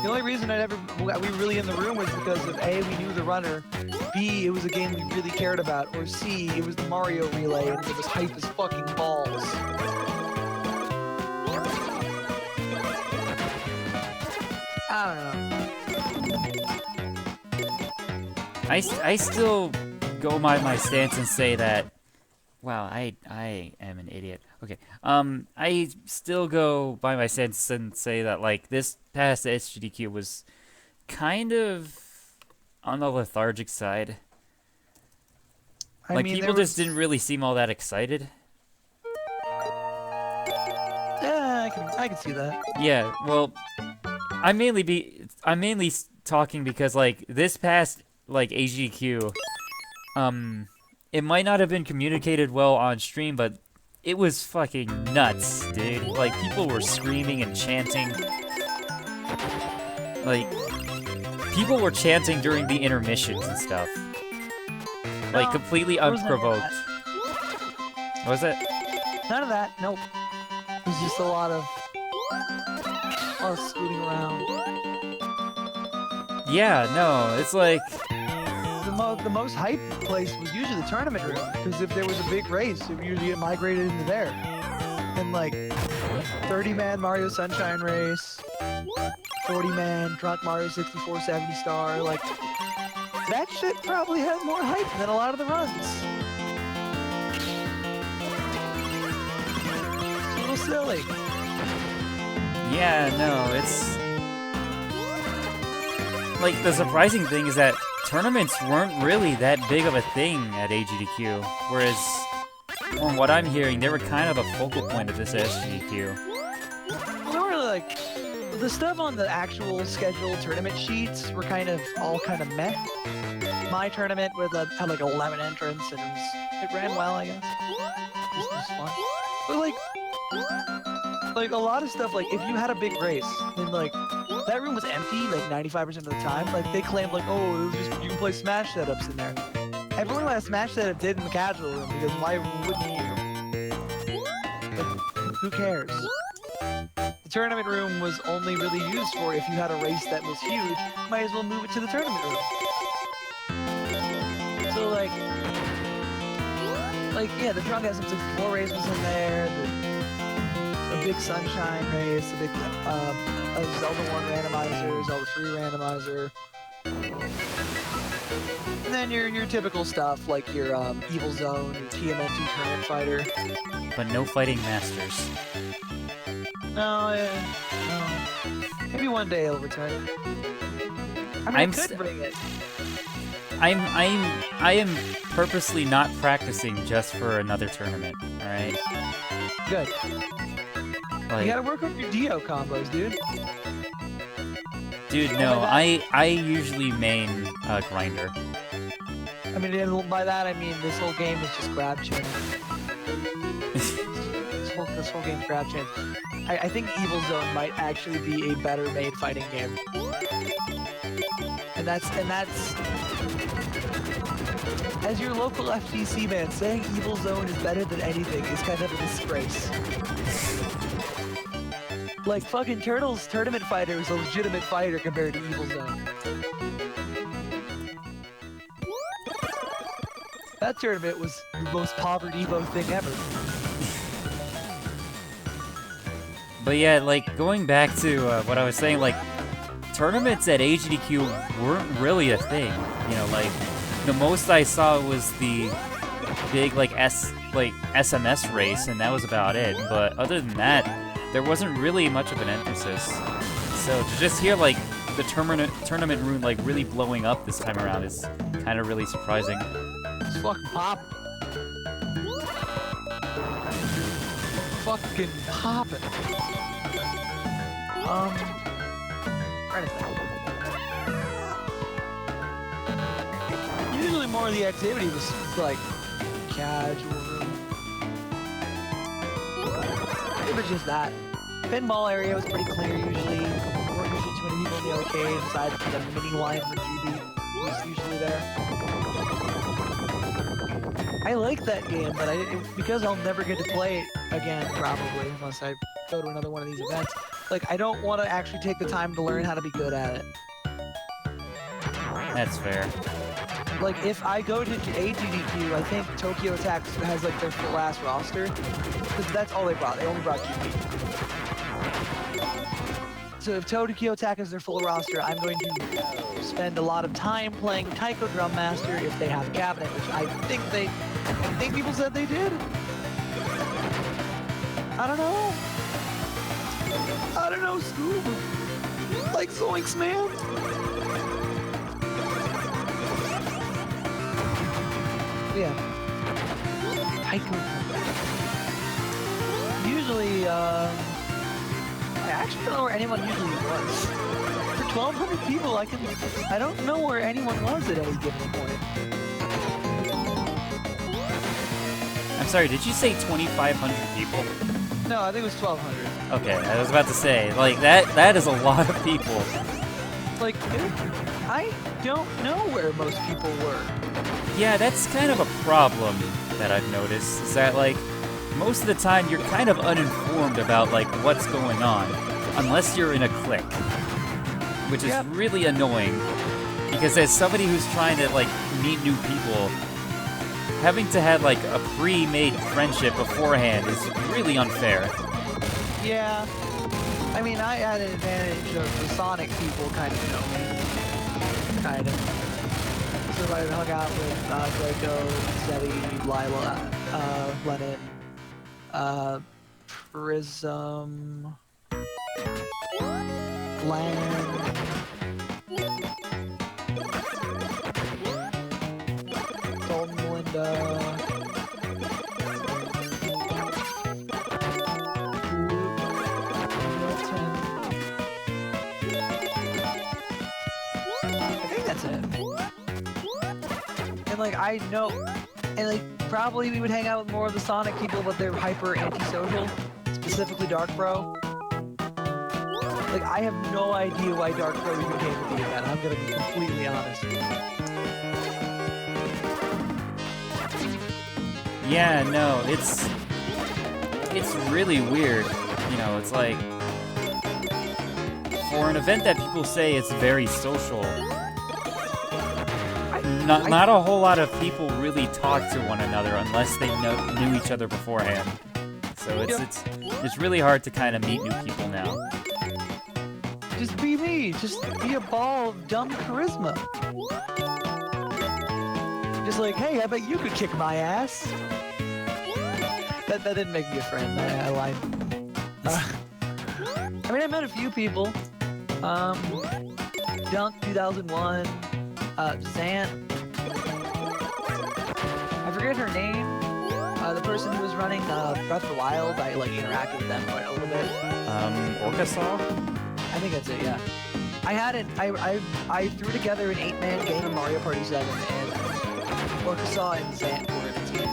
The only reason we were really in the room was because of A, we knew the runner, B, it was a game we really cared about, or C, it was the Mario relay and it was hype as fucking balls. I don't know. I still go by my stance and say that. Wow, I am an idiot. Okay. I still go by my stance and say that like this past SGDQ was kind of on the lethargic side. Like people just didn't really seem all that excited. Yeah, I can see that. Yeah, well, I'm mainly talking because like this past like AGDQ, it might not have been communicated well on stream, but it was fucking nuts, dude. Like people were screaming and chanting. Like people were chanting during the intermissions and stuff. Like completely unprovoked. What was it? None of that. Nope. It was just a lot of scooting around. Yeah, no, it's like the most hype place was usually the tournament room, because if there was a big race, it would usually get migrated into there. And like 30-man Mario Sunshine race, 40-man Drunk Mario 64 70 star, like that shit probably had more hype than a lot of the runs. It's a little silly. Yeah, no, it's like the surprising thing is that tournaments weren't really that big of a thing at AGDQ, whereas from what I'm hearing, they were kind of a focal point of this SGDQ. They were like, the stuff on the actual scheduled tournament sheets were all kind of meh. My tournament had like 11 entrants, and it ran well, I guess. It was fun. But like a lot of stuff, like if you had a big race, then like that room was empty like 95% of the time. Like they claimed like, oh, it was just you can play Smash setups in there. Everyone who had a Smash setup did in the casual room, because why wouldn't you? Like, who cares? The tournament room was only really used for if you had a race that was huge, might as well move it to the tournament room. So like yeah, the Drunk SM64 race was in there, a big Sunshine race, a big Zelda 1 randomizer, Zelda 3 randomizer. And then your typical stuff, like your Evil Zone, your TMNT Tournament Fighter. But no fighting masters. No, yeah, no. Maybe one day it'll return. I mean, I could bring it. I am purposely not practicing just for another tournament, alright? Good. Like, you gotta work on your Dio combos, dude. Dude, no, I usually main Grinder. I mean, by that I mean this whole game is just grab chain. this whole game's grab chain. I think Evil Zone might actually be a better made fighting game. And that's as your local FGC man, saying Evil Zone is better than anything is kind of a disgrace. Like, fucking Turtles Tournament Fighter is a legitimate fighter compared to Evil Zone. That tournament was the most poverty Evo thing ever. But yeah, like, going back to what I was saying, like, tournaments at AGDQ weren't really a thing. You know, like, the most I saw was the big, like, SMS race, and that was about it. But other than that, there wasn't really much of an emphasis. So to just hear, like, the tournament room, like, really blowing up this time around is kind of really surprising. It's fucking pop. Fucking poppin'. Trying to think. Usually more of the activity was like casual. It was just that. Pinball area was pretty clear usually. There weren't usually too many people in the arcade, aside from the mini line for GB was usually there. I like that game, but because I'll never get to play it again, probably, unless I go to another one of these events. Like, I don't want to actually take the time to learn how to be good at it. That's fair. Like, if I go to AGDQ, I think Tokyo Attack has, like, their full-ass roster. Because that's all they brought. They only brought 2 people. So if Tokyo Attack is their full roster, I'm going to spend a lot of time playing Taiko Drum Master if they have a cabinet, which I think people said they did. I don't know. I don't know, Scoob. Like Zoinks, man. Yeah. Taiko. Usually, I actually don't know where anyone usually was. For 1,200 people, I don't know where anyone was at any given point. I'm sorry, did you say 2,500 people? No, I think it was 1,200. Okay, I was about to say, like, that is a lot of people. Like, I don't know where most people were. Yeah, that's kind of a problem that I've noticed, is that, like, most of the time you're kind of uninformed about, like, what's going on, unless you're in a clique, which is really annoying, because as somebody who's trying to, like, meet new people, having to have, like, a pre-made friendship beforehand is really unfair. Yeah. I mean, I had an advantage of the Sonic people kind of know me. Kind of. So I hung out with Draco, Zeddy, Lila, Lennon, Prism, Land, Golden Melinda, Milton. I think that's it. And like, I know, and like, probably we would hang out with more of the Sonic people, but they're hyper antisocial, specifically Dark Bro. Like, I have no idea why Dark Bro even came to the event. I'm gonna be completely honest. Yeah, no, it's really weird. You know, it's like, for an event that people say it's very social, not a whole lot of people really talk to one another unless they knew each other beforehand. So it's really hard to kind of meet new people now. Just be me. Just be a ball of dumb charisma. Just like, hey, I bet you could kick my ass. That didn't make me a friend. I lied. I mean, I met a few people. Dunk 2001. Zant. I forget her name. The person who was running Breath of the Wild, I like interacted with them quite a little bit. Orcasaw? I think that's it, yeah. I threw together an 8-man game of Mario Party 7, and Orcasaw and Zant were in a team.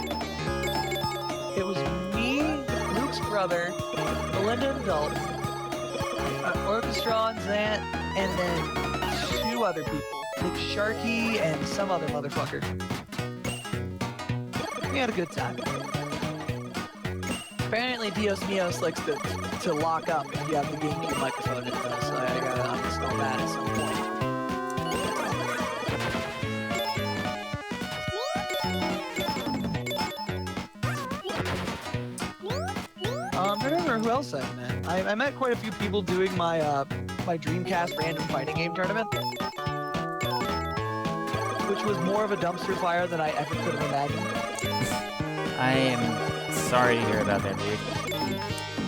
It was me, Luke's brother, Melinda and Dalton, Orchestra and Zant, and then 2 other people, like Sharky and some other motherfucker. We had a good time. Apparently Dios Mios likes to lock up if you have the GameCube microphone in though, so I gotta uninstall that at some point. I remember who else I met. I met quite a few people doing my my Dreamcast random fighting game tournament, which was more of a dumpster fire than I ever could have imagined. I am sorry to hear about that, dude.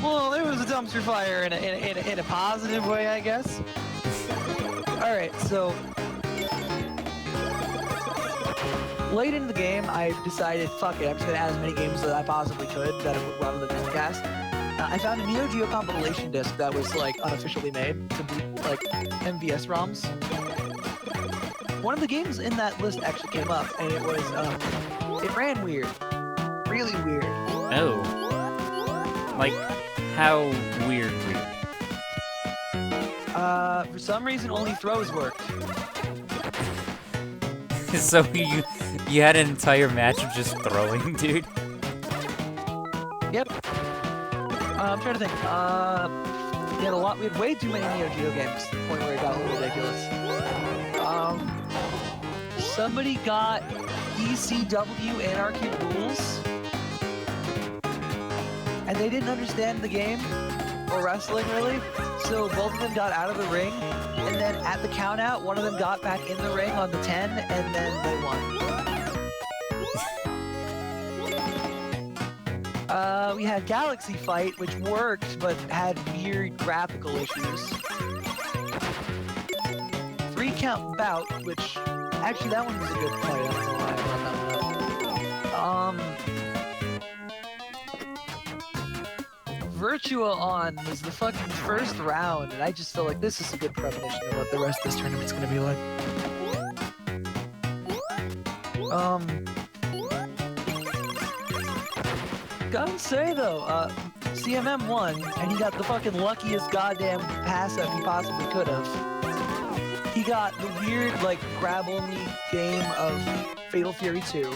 Well, there was a dumpster fire in a positive way, I guess. All right, so late into the game, I decided, fuck it, I'm just gonna add as many games as I possibly could that would run with the Dreamcast. I found a Neo Geo compilation disc that was like unofficially made to boot like MVS ROMs. One of the games in that list actually came up, and it was it ran weird, really weird. Oh, like how weird? For some reason, only throws worked. So you had an entire match of just throwing, dude? Yep. I'm trying to think. We had way too many Neo Geo games to the point where it got a little ridiculous. Somebody got ECW Anarchy Rules, and they didn't understand the game or wrestling really, so both of them got out of the ring, and then at the count out, one of them got back in the ring on the 10, and then they won. We had Galaxy Fight, which worked, but had weird graphical issues. 3 Count Bout, which, actually that one was a good fight, I don't know why I brought that one up. Virtua On was the fucking first round, and I just feel like this is a good premonition of what the rest of this tournament's gonna be like. Gotta say though, CMM won, and he got the fucking luckiest goddamn pass-up he possibly could have. He got the weird, like, grab-only game of Fatal Fury 2.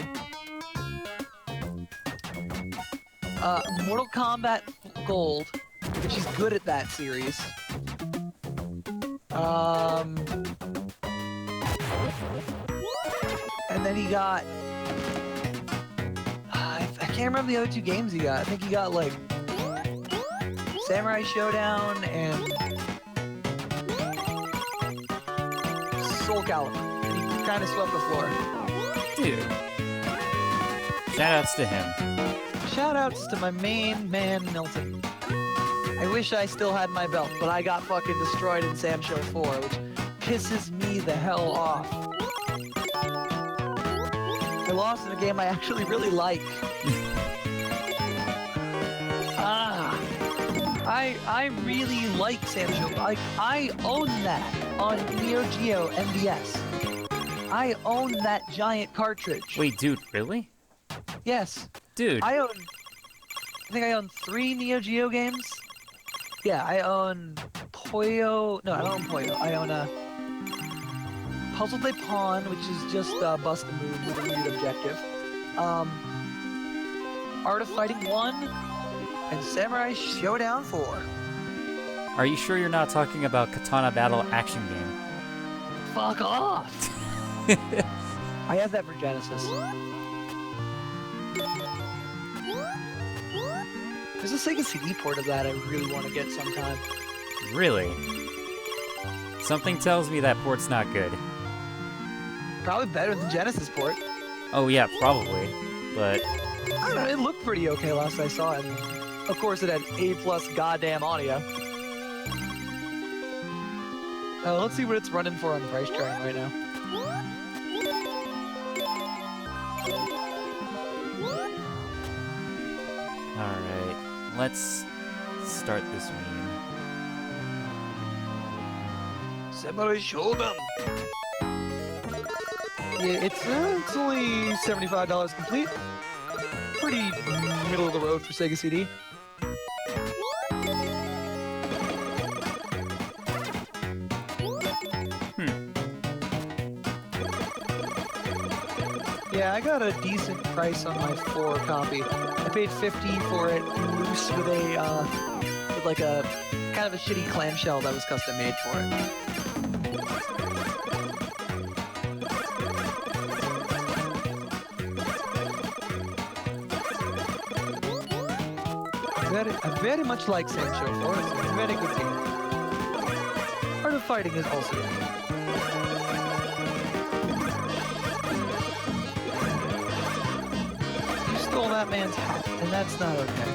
Mortal Kombat Gold, which he's good at that series. And then he got... I can't remember the other 2 games he got. I think he got, like, Samurai Showdown and Soul Calibur. He kind of swept the floor. Dude. Shoutouts to him. Shoutouts to my main man, Milton. I wish I still had my belt, but I got fucking destroyed in Sam Show 4, which pisses me the hell off. I lost in a game I actually really like. I really like Sam Show. Like, I own that on Neo Geo MVS. I own that giant cartridge. Wait, dude, really? Yes. Dude. I think I own 3 Neo Geo games. Yeah, I own Puyo. No, I don't own Puyo. I own Puzzle de Pawn, which is just bust a move with a weird objective. Art of Fighting 1, and Samurai Showdown 4. Are you sure you're not talking about Katana Battle action game? Fuck off! I have that for Genesis. There's a Sega CD port of that I really want to get sometime. Really? Something tells me that port's not good. Probably better than Genesis port. Oh yeah, probably. But I don't know, it looked pretty okay last I saw it. Of course it had A+ goddamn audio. Let's see what it's running for on Price Train right now. alright, let's start this meme. Samurai Shodown! Yeah, it's only $75 complete. Pretty middle of the road for Sega CD. Yeah, I got a decent price on my 4 copy. I paid $50 for it loose with a with like a kind of a shitty clamshell that was custom made for it. I very much like Sam Show 4. It's a very good game. Art of Fighting is also good. Stole that man's hat, and that's not okay.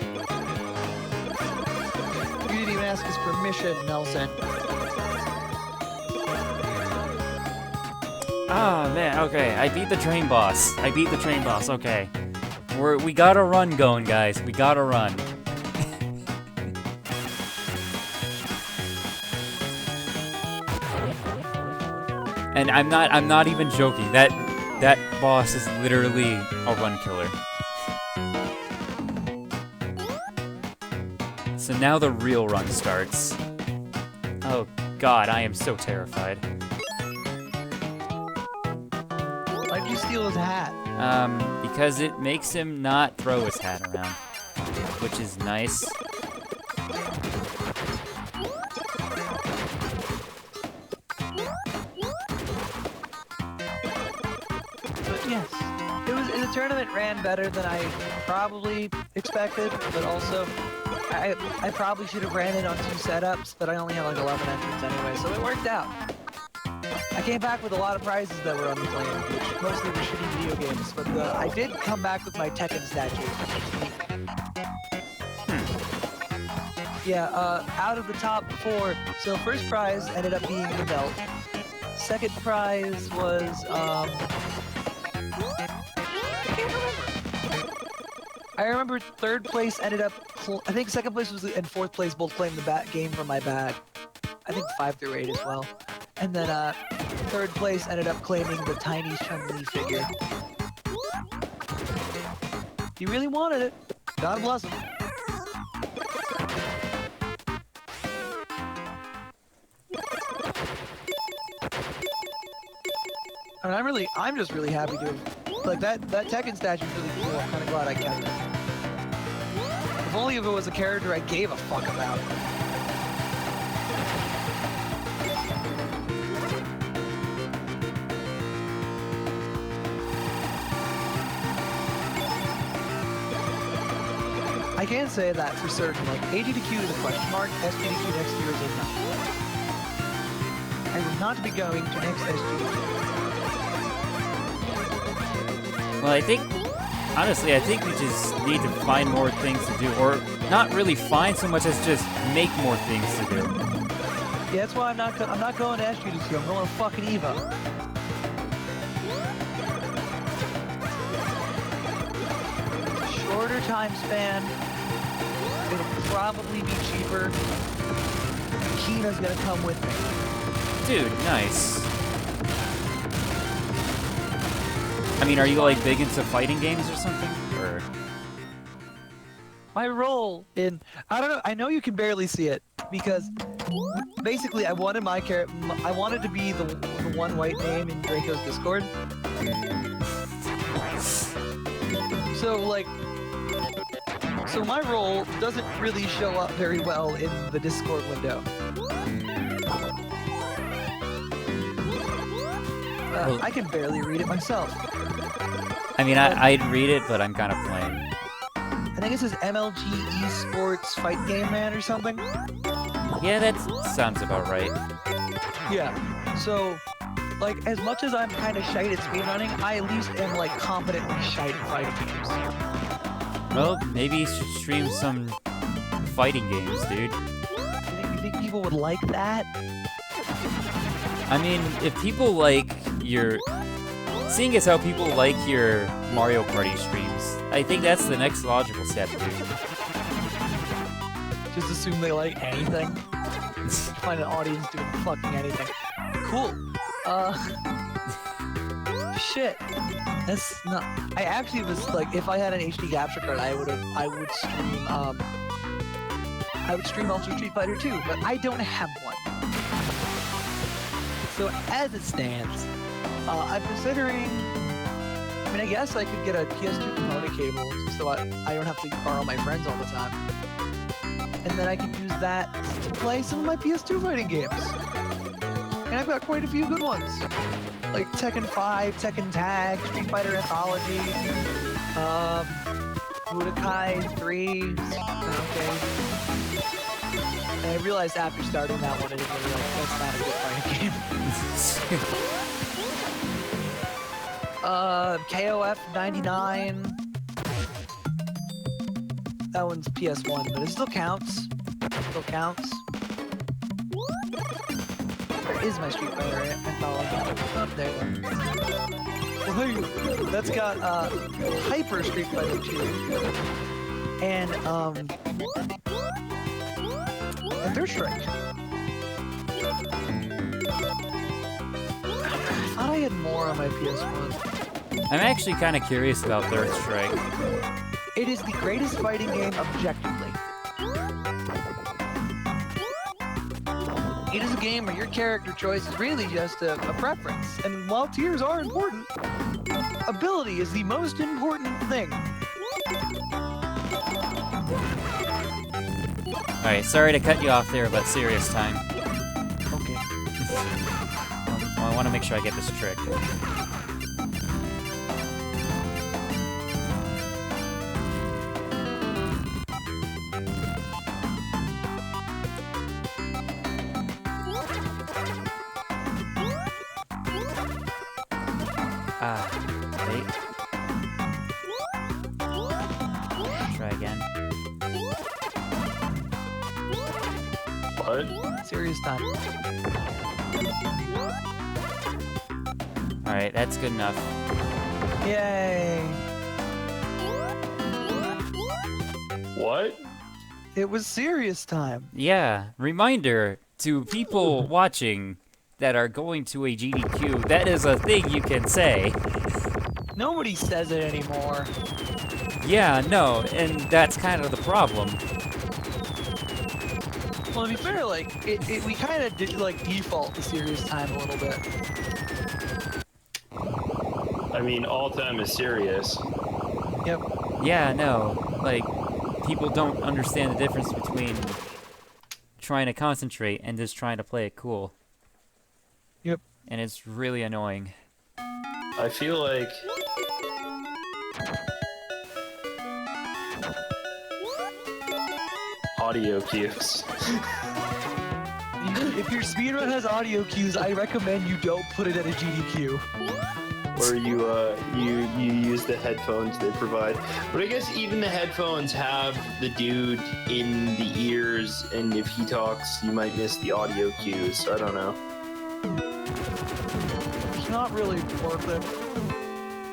You didn't even ask his permission, Nelson. Oh man, okay, I beat the train boss. Okay. We got a run going, guys. We got a run. And I'm not even joking. That boss is literally a run killer. So now the real run starts. Oh god, I am so terrified. Why'd you steal his hat? Because it makes him not throw his hat around, which is nice. Yes. The tournament ran better than I probably expected, but also I probably should have ran it on 2 setups, but I only had like 11 entrants anyway, so it worked out. I came back with a lot of prizes that were unclaimed, which mostly were shitty video games, but I did come back with my Tekken statue. Yeah, out of the top 4, so first prize ended up being the belt. Second prize was, I can't remember. I remember third place ended up, I think second place was and fourth place both claimed the game from my bag. I think 5 through 8 as well. And then third place ended up claiming the tiny Chun-Li figure. He really wanted it. God bless him. And I'm just really happy to like that Tekken statue is really cool. I'm kinda glad I kept it. If only if it was a character I gave a fuck about. I can say that for certain, like, AGDQ is a question mark, SGDQ next year is a no. I will not be going to next SGDQ. Well, honestly, I think we just need to find more things to do, or not really find so much as just make more things to do. Yeah, that's why I'm not going to SGDQ, I'm going to fucking EVO. Shorter time span. It'll probably be cheaper. Kina's gonna come with me. Dude, nice. I mean, are you like big into fighting games or something? Or my role in I don't know. I know you can barely see it because basically I wanted I wanted to be the one white name in Draco's Discord. So my role doesn't really show up very well in the Discord window. I can barely read it myself. I mean, I'd read it, but I'm kind of plain. I think it says MLG Esports Fight Game Man or something. Yeah, that sounds about right. Yeah, so, like, as much as I'm kind of shite at speedrunning, I at least am, like, competently shite at fighting games. Well, maybe you should stream some fighting games, dude. You think people would like that? I mean, if people like your... Seeing as how people like your Mario Party streams, I think that's the next logical step, dude. Just assume they like anything. Find an audience doing fucking anything. Cool. Shit. That's not. I actually was like, if I had an HD capture card, I would stream Ultra Street Fighter 2, but I don't have one. So as it stands, I'm considering. I mean, I guess I could get a PS2 component cable, so I don't have to borrow my friends all the time, and then I could use that to play some of my PS2 fighting games. And I've got quite a few good ones. Like Tekken 5, Tekken Tag, Street Fighter Anthology, Budokai 3, okay. And I realized after starting that one, I didn't really like, that's not a good fighting game. KOF 99. That one's PS1, but it still counts. Where is my Street Fighter Anthology? Oh, there you go. Well, that's got Hyper Street Fighter 2 and Third Strike. I thought I had more on my PS1. I'm actually kind of curious about Third Strike. It is the greatest fighting game objectively. It is a game where your character choice is really just a preference, and while tiers are important, ability is the most important thing. Alright, sorry to cut you off there, but serious time. Okay. Well, I want to make sure I get this trick. Wait. Try again. What? Serious time. Alright, that's good enough. Yay! What? It was serious time. Yeah, reminder to people watching that are going to a GDQ, that is a thing you can say. Nobody says it anymore. Yeah, no, and that's kind of the problem. Well, to be fair, like, we kind of did, like, default to serious time a little bit. I mean, all time is serious. Yep. Yeah, no, like, people don't understand the difference between trying to concentrate and just trying to play it cool. Yep. And it's really annoying. I feel like... audio cues. If your speedrun has audio cues, I recommend you don't put it at a GDQ. Or you use the headphones they provide. But I guess even the headphones have the dude in the ears, and if he talks, you might miss the audio cues. So I don't know. It's not really worth it.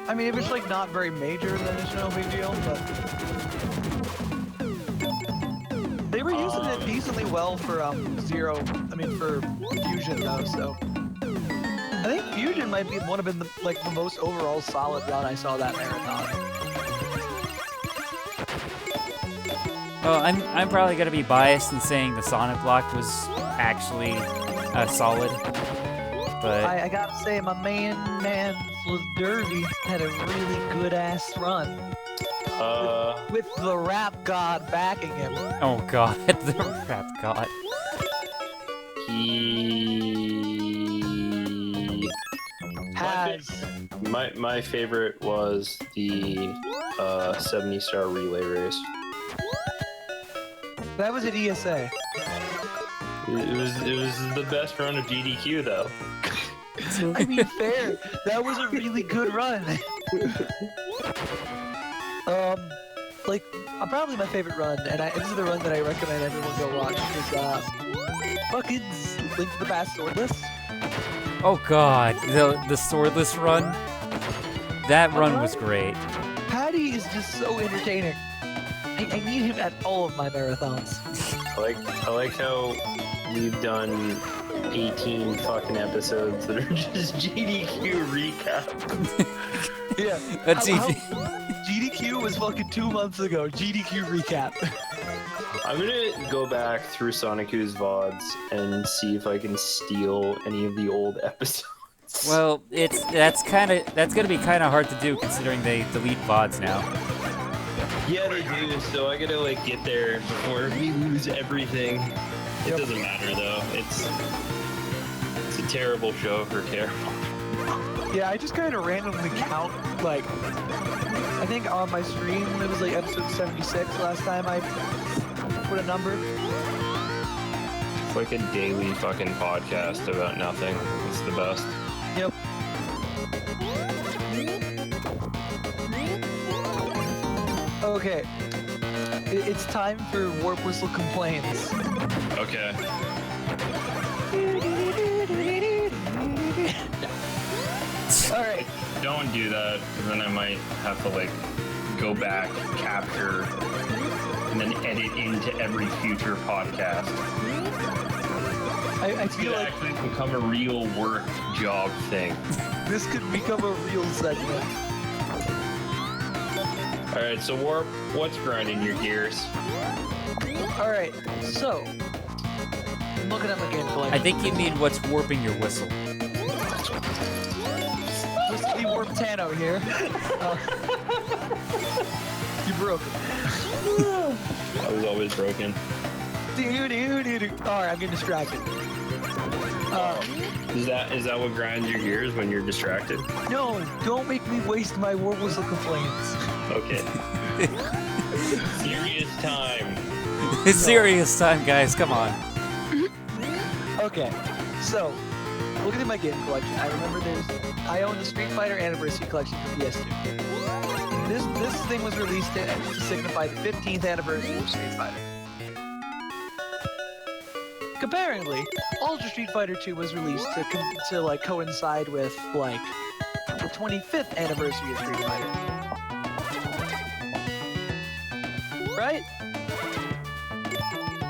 I mean, if it's like not very major, then it's no big deal, but... They were using it decently well for for Fusion though, so... I think Fusion might be one of the most overall solid run I saw that marathon. Well, I'm probably gonna be biased in saying the Sonic Block was actually solid, but I gotta say, my man Derby had a really good ass run. With the rap god backing him. oh god, the rap god. He Has my favorite was the 70-star relay race. that was at ESA. It was the best run of GDQ though. I mean, fair. That was a really good run. Probably my favorite run, and this is the run that I recommend everyone go watch, is fucking Link to the Past Swordless. Oh god, the swordless run? That run was great. Patty is just so entertaining. I need him at all of my marathons. I like how we've done 18 fucking episodes that are just GDQ recap. Yeah. That's GDQ was fucking 2 months ago. GDQ recap. I'm gonna go back through Sonic Who's VODs and see if I can steal any of the old episodes. Well, that's gonna be kind of hard to do considering they delete VODs now. Yeah, they do, so I gotta get there before we lose everything. It doesn't matter though. It's a terrible show for terrible. Yeah, I just kind of randomly count, I think on my stream, it was episode 76 last time I put a number. It's like a daily fucking podcast about nothing. It's the best. Yep. Okay. It's time for Warp Whistle Complaints. Okay. Alright. Don't do that, because then I might have to go back, capture, and then edit into every future podcast. I It's feel gonna like actually become a real work job thing. this could become a real segment. Alright, so Warp, what's grinding your gears? Alright, so I'm looking at my game collection. I think you mean what's warping your whistle. Whiskey Warp Tano here. You broke it. I was always broken. Alright, I'm getting distracted. Is that what grinds your gears when you're distracted? No, don't make me waste my Warp Whistle complaints. Okay. Serious time. Serious time, guys, come on. Okay, so Looking at my game collection, I remember I own the Street Fighter Anniversary Collection for PS2. This thing was released to signify the 15th anniversary of Street Fighter. Comparingly, Ultra Street Fighter 2 was released to like coincide with like the 25th anniversary of Street Fighter. Right?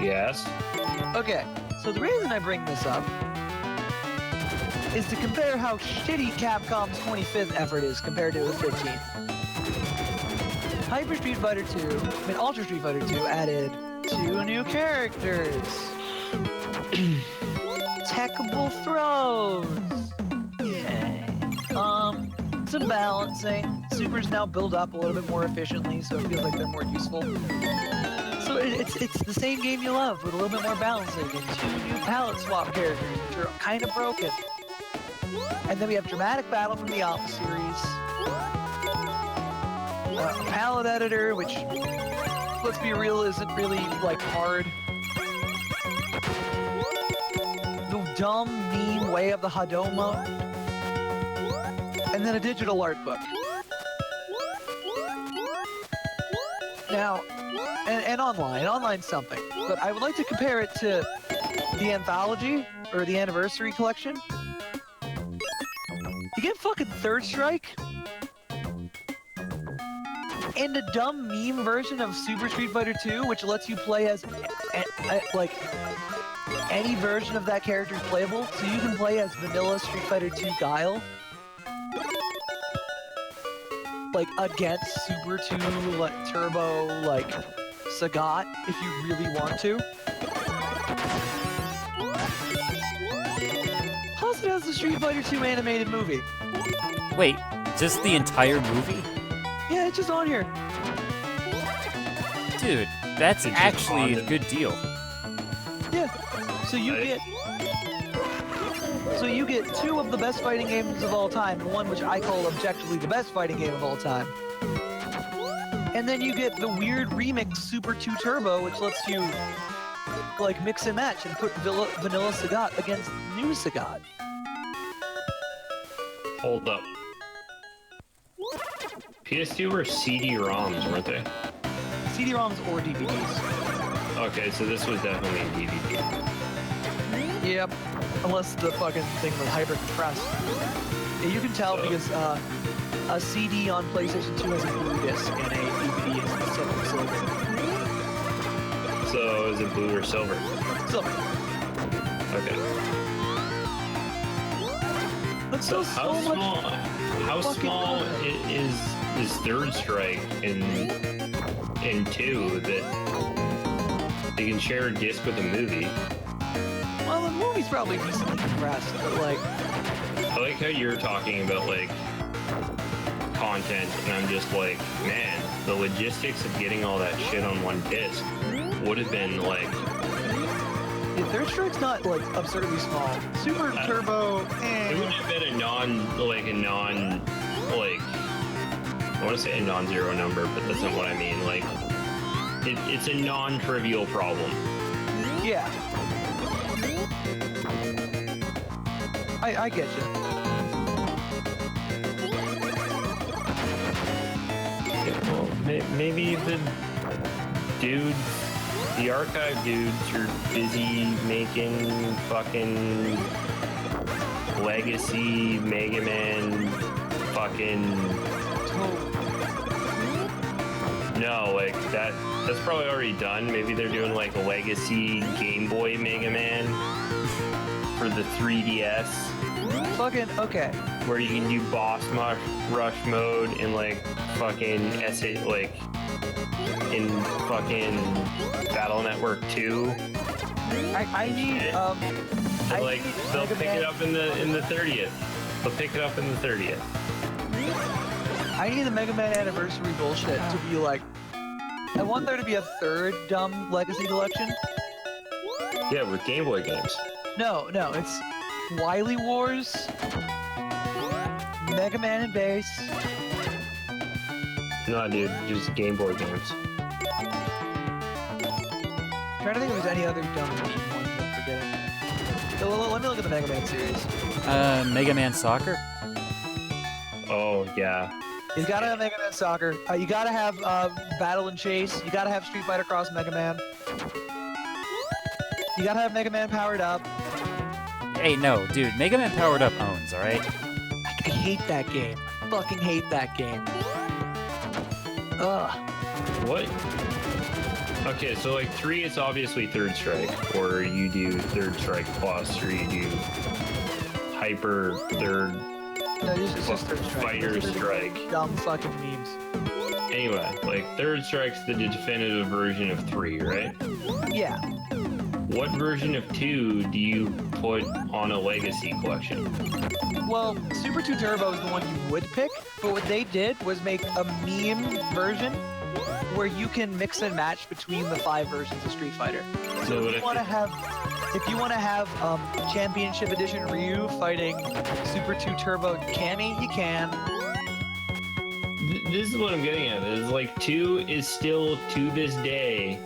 Yes. Okay, so the reason I bring this up is to compare how shitty Capcom's 25th effort is compared to the 15th. Ultra Street Fighter 2 added 2 new characters. Techable throws. Yay. Some balancing. Supers now build up a little bit more efficiently, so it feels like they're more useful. So it's the same game you love with a little bit more balancing and 2 new palette swap characters, which are kind of broken. And then we have Dramatic Battle from the Alpha series. A palette editor, which, let's be real, isn't really, like, hard. The dumb, meme way of the Hadoma. And then a digital art book. Now, and online. Online's something. But I would like to compare it to the Anthology, or the Anniversary Collection. You get fucking Third Strike, and a dumb meme version of Super Street Fighter 2, which lets you play as, like, any version of that character is playable. So you can play as vanilla Street Fighter 2 Guile, like, against Super 2, like, Turbo, like, Sagat, if you really want to. Plus it has the Street Fighter 2 animated movie. Wait, just the entire movie? Yeah, it's just on here. Dude, that's actually a good deal. Yeah. So you get 2 of the best fighting games of all time, and one which I call objectively the best fighting game of all time. And then you get the weird remix Super 2 Turbo, which lets you like mix and match and put vanilla Sagat against new Sagat. Hold up. PS2 were CD-ROMs, weren't they? CD-ROMs or DVDs. Okay, so this was definitely a DVD. Yep. Unless the fucking thing was hyper compressed. Yeah, you can tell because a CD on PlayStation 2 has a blue disc and a DVD is silver. So is it blue or silver? Silver. Okay. But So still how so much small? How fucking small content. is Third Strike in 2 that they can share a disc with a movie? Well, the movie's probably decently compressed, but like, I like how you're talking about like content, and I'm just like, man, the logistics of getting all that shit on one disc would have been like. yeah, Third Strike's not like absurdly small. Super Turbo, It would have been a non, I want to say a non-zero number, but that's not what I mean. Like, it's a non-trivial problem. yeah. I get you. Well, maybe the dudes, the archive dudes, are busy making fucking legacy Mega Man fucking. No, like that's probably already done. Maybe they're doing like a legacy Game Boy Mega Man for the 3DS. Fucking okay. Where you can do boss rush mode in like fucking like in fucking Battle Network 2. I need Like they'll pick it up in the 30th. They'll pick it up in the 30th. I need the Mega Man Anniversary bullshit to be like. I want there to be a third dumb Legacy Collection. Yeah, with Game Boy games. No, it's Wily Wars, Mega Man and Bass. No, dude, just Game Boy games. I'm trying to think if there's any other dumb ones I'm forgetting. Let me look at the Mega Man series. Mega Man Soccer? Oh yeah. You gotta have Mega Man Soccer. You gotta have Battle and Chase. You gotta have Street Fighter Cross Mega Man. You gotta have Mega Man Powered Up. Hey, no, dude, Mega Man Powered Up owns, alright? I hate that game. Fucking hate that game. Ugh. What? Okay, so like 3 is obviously Third Strike, or you do Third Strike Plus, or you do Hyper Third No, it's just Third Strike. Fighter These are the Strike. Dumb fucking memes. Anyway, like Third Strike's the definitive version of 3, right? Yeah. What version of 2 do you put on a Legacy collection? Well, Super 2 Turbo is the one you would pick, but what they did was make a meme version where you can mix and match between the 5 versions of Street Fighter. So No, if you want to have Championship Edition Ryu fighting Super 2 Turbo Cammy, you can. This is what I'm getting at. Is like 2 is still to this day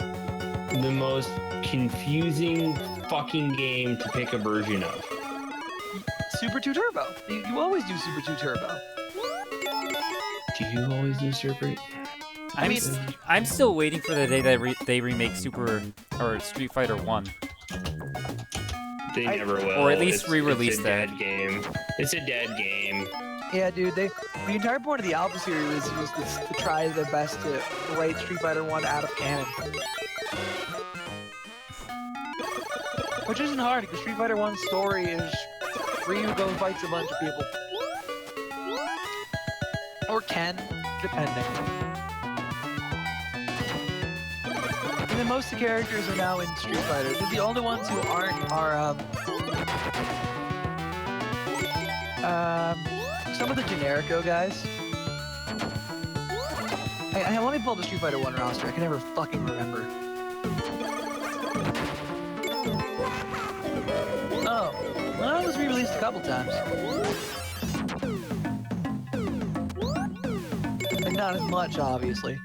the most confusing fucking game to pick a version of. Super 2 Turbo. You always do Super 2 Turbo. Do you always do Super? I'm still waiting for the day that they remake Street Fighter 1. They never will. Or at least re-release that. It's a dead game. It's a dead game. Yeah, dude. The entire point of the Alpha series was to try their best to write Street Fighter 1 out of canon. Which isn't hard, because Street Fighter 1's story is Ryu goes and fights a bunch of people. Or Ken, depending. And then most of the characters are now in Street Fighter. The only ones who aren't are some of the Generico guys. Hey, let me pull up the Street Fighter 1 roster. I can never fucking remember. Oh, well, it was re-released a couple times. Like, not as much, obviously.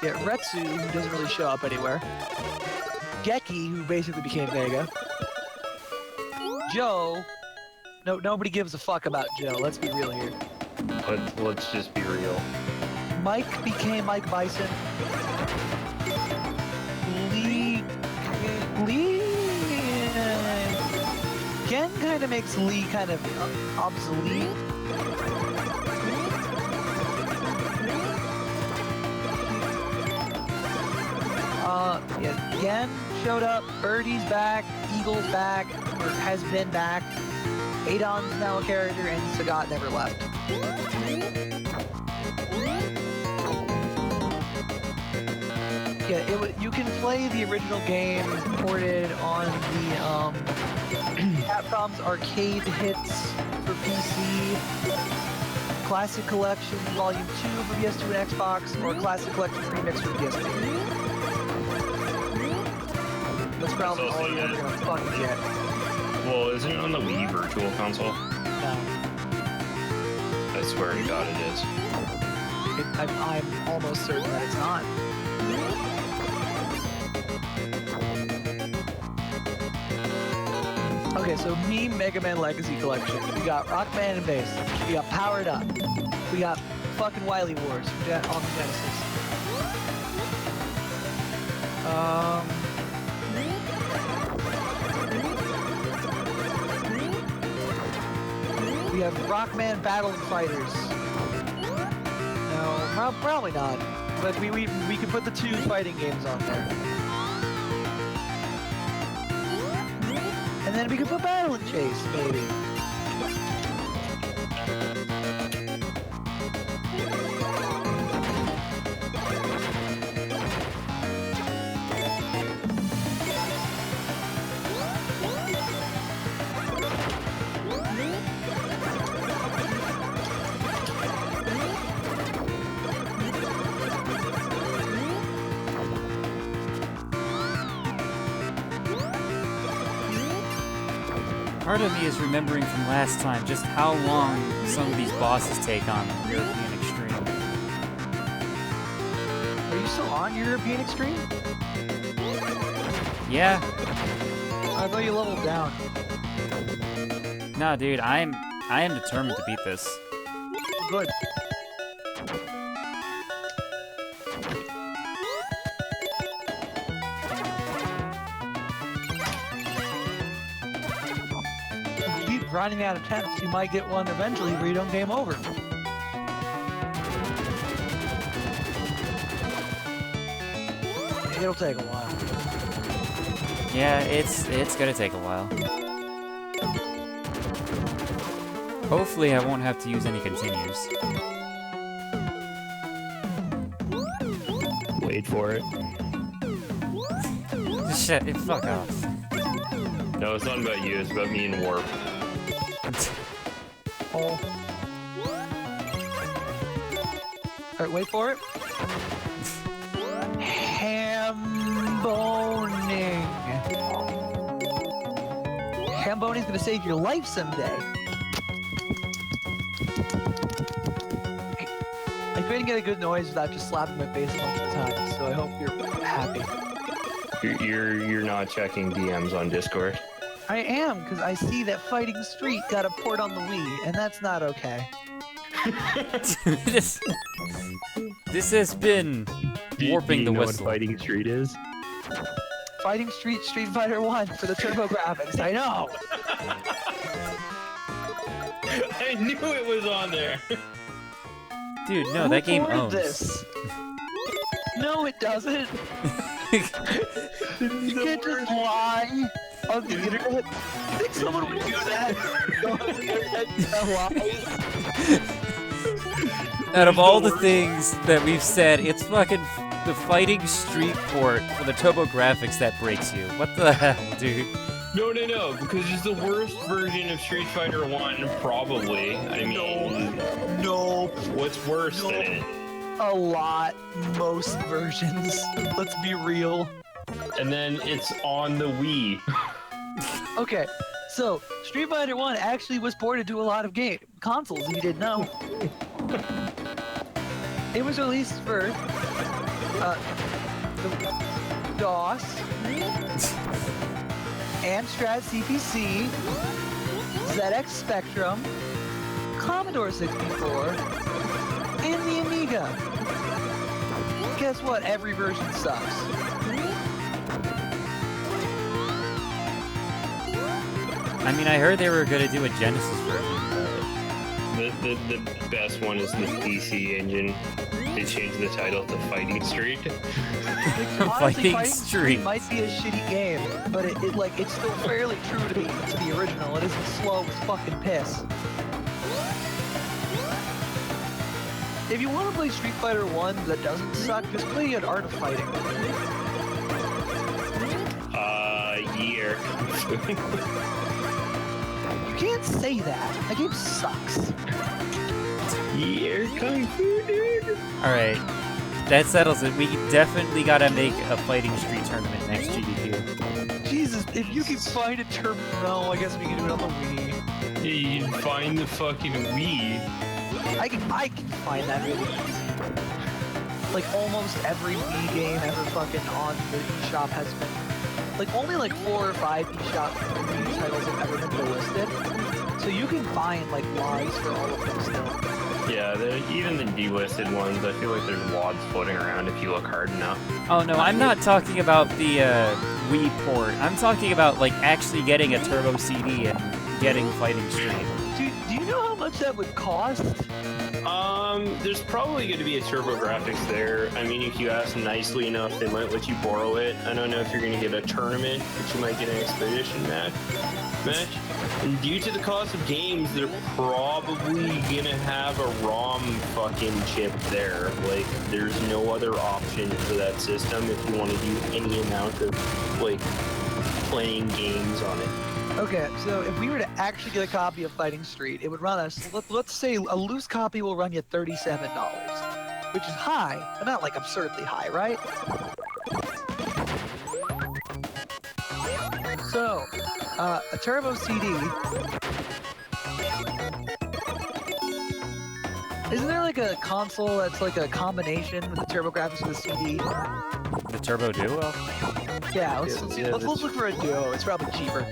Yeah, Retsu, who doesn't really show up anywhere. Geki, who basically became Vega. Joe. No, nobody gives a fuck about Joe. Let's be real here. Let's just be real. Mike became Mike Bison. Lee. Ken kind of makes Lee kind of obsolete. Yeah, Gen showed up, Birdie's back, Eagle's back, or has been back, Adon's now a character, and Sagat never left. Yeah, you can play the original game ported on the Capcom's arcade hits for PC, Classic Collection Volume 2 for PS2 and Xbox, or Classic Collection Remix for PS2. That's probably all you're ever gonna fucking get. Well, isn't it on the Wii Virtual Console? No. I swear to God it is. I'm almost certain that it's not. Okay, so Mega Man Legacy Collection. We got Rockman and Bass. We got Powered Up. We got fucking Wily Wars on the Genesis. We have Rockman Battle Fighters. No, probably not. But we could put the 2 fighting games on there. And then we could put Battle and Chase, maybe. Part of me is remembering from last time just how long some of these bosses take on European Extreme. Are you still on European Extreme? Yeah. I thought you leveled down. Nah, dude, I am determined to beat this. Good. If you keep grinding out attempts, you might get one eventually where you don't game over. It'll take a while. Yeah, it's gonna take a while. Hopefully I won't have to use any continues. Wait for it. Shit, fuck off. No, it's not about you. It's about me and Warp. Oh. Alright, wait for it. Hamboning. Hamboning's gonna save your life someday. I couldn't get a good noise without just slapping my face a bunch of times, so I hope you're happy. You're not checking DMs on Discord. I am, because I see that Fighting Street got a port on the Wii, and that's not okay. this has been warping the whistle. What Fighting Street is? Fighting Street Street Fighter 1 for the Turbo Graphics, I know! I knew it was on there. Dude, no, Who that game ported owns. this? No, it doesn't. You can't just lie on the internet. You think someone would do that? Go on the internet and tell lies? Out of all the things that we've said, it's fucking the Fighting Street port for the TurboGrafx that breaks you. What the hell, dude? No, because it's the worst version of Street Fighter 1, probably. I mean, No. what's worse than it? A lot. Most versions. Let's be real. And then it's on the Wii. Okay, so Street Fighter 1 actually was ported to a lot of consoles, if you didn't know. It was released for the DOS, Amstrad CPC, ZX Spectrum, Commodore 64, and the Amiga. Guess what? Every version sucks. I mean, I heard they were gonna do a Genesis version. The best one is the PC engine. They changed the title to Fighting Street. Honestly, Fighting Street might be a shitty game, but it's still fairly true to the original. It isn't slow as fucking piss. If you want to play Street Fighter 1 that doesn't suck, just play an Art of Fighting. Year. You can't say that. That game sucks. Year Kung Fu, dude. Alright, that settles it. We definitely gotta make a Fighting Street tournament next GDQ. Jesus, if you can find a term, no, I guess we can do it on the Wii. Yeah, you can find the fucking Wii. I can find that really easy. Like almost every Wii game ever fucking on the eShop has been. Like only like 4 or 5 eShop Wii titles have ever been delisted. So you can find like lies for all of them still. Yeah, even the delisted ones, I feel like there's wads floating around if you look hard enough. Oh no, I'm not talking about the Wii port. I'm talking about like actually getting a Turbo CD and getting Fighting Street. Dude, do you know how much that would cost? There's probably going to be a TurboGrafx there. I mean, if you ask nicely enough, they might let you borrow it. I don't know if you're going to get a tournament, but you might get an expedition match. And due to the cost of games, they're probably going to have a ROM fucking chip there. Like, there's no other option for that system if you want to do any amount of, like, playing games on it. Okay, so if we were to actually get a copy of Fighting Street, it would run us, let's say a loose copy will run you $37, which is high, but not like absurdly high, right? So, a Turbo CD. Isn't there like a console that's like a combination with the TurboGrafx and the CD? The Turbo Duo? Yeah, let's look for a Duo. It's probably cheaper.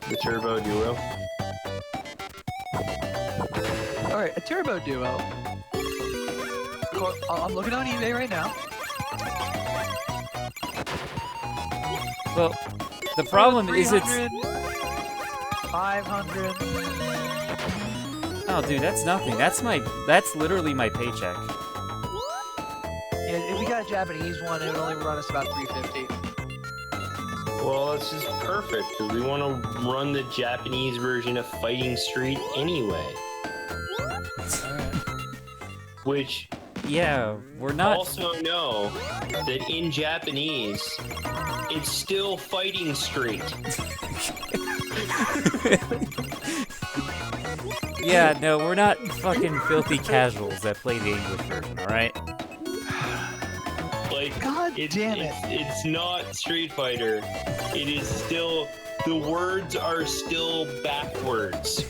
The Turbo Duo. All right, a turbo duo. I'm looking on eBay right now. Well, the problem is it's... 500. Oh, dude, that's nothing. That's literally my paycheck. Yeah, if we got a Japanese one, it would only run us about 350. Well, that's just perfect, because we want to run the Japanese version of Fighting Street anyway. Which... Yeah, we're not... Also know that in Japanese, it's still Fighting Street. Yeah, no, we're not fucking filthy casuals that play the English version, alright? Like, God damn it. It's not Street Fighter. It is still... The words are still backwards.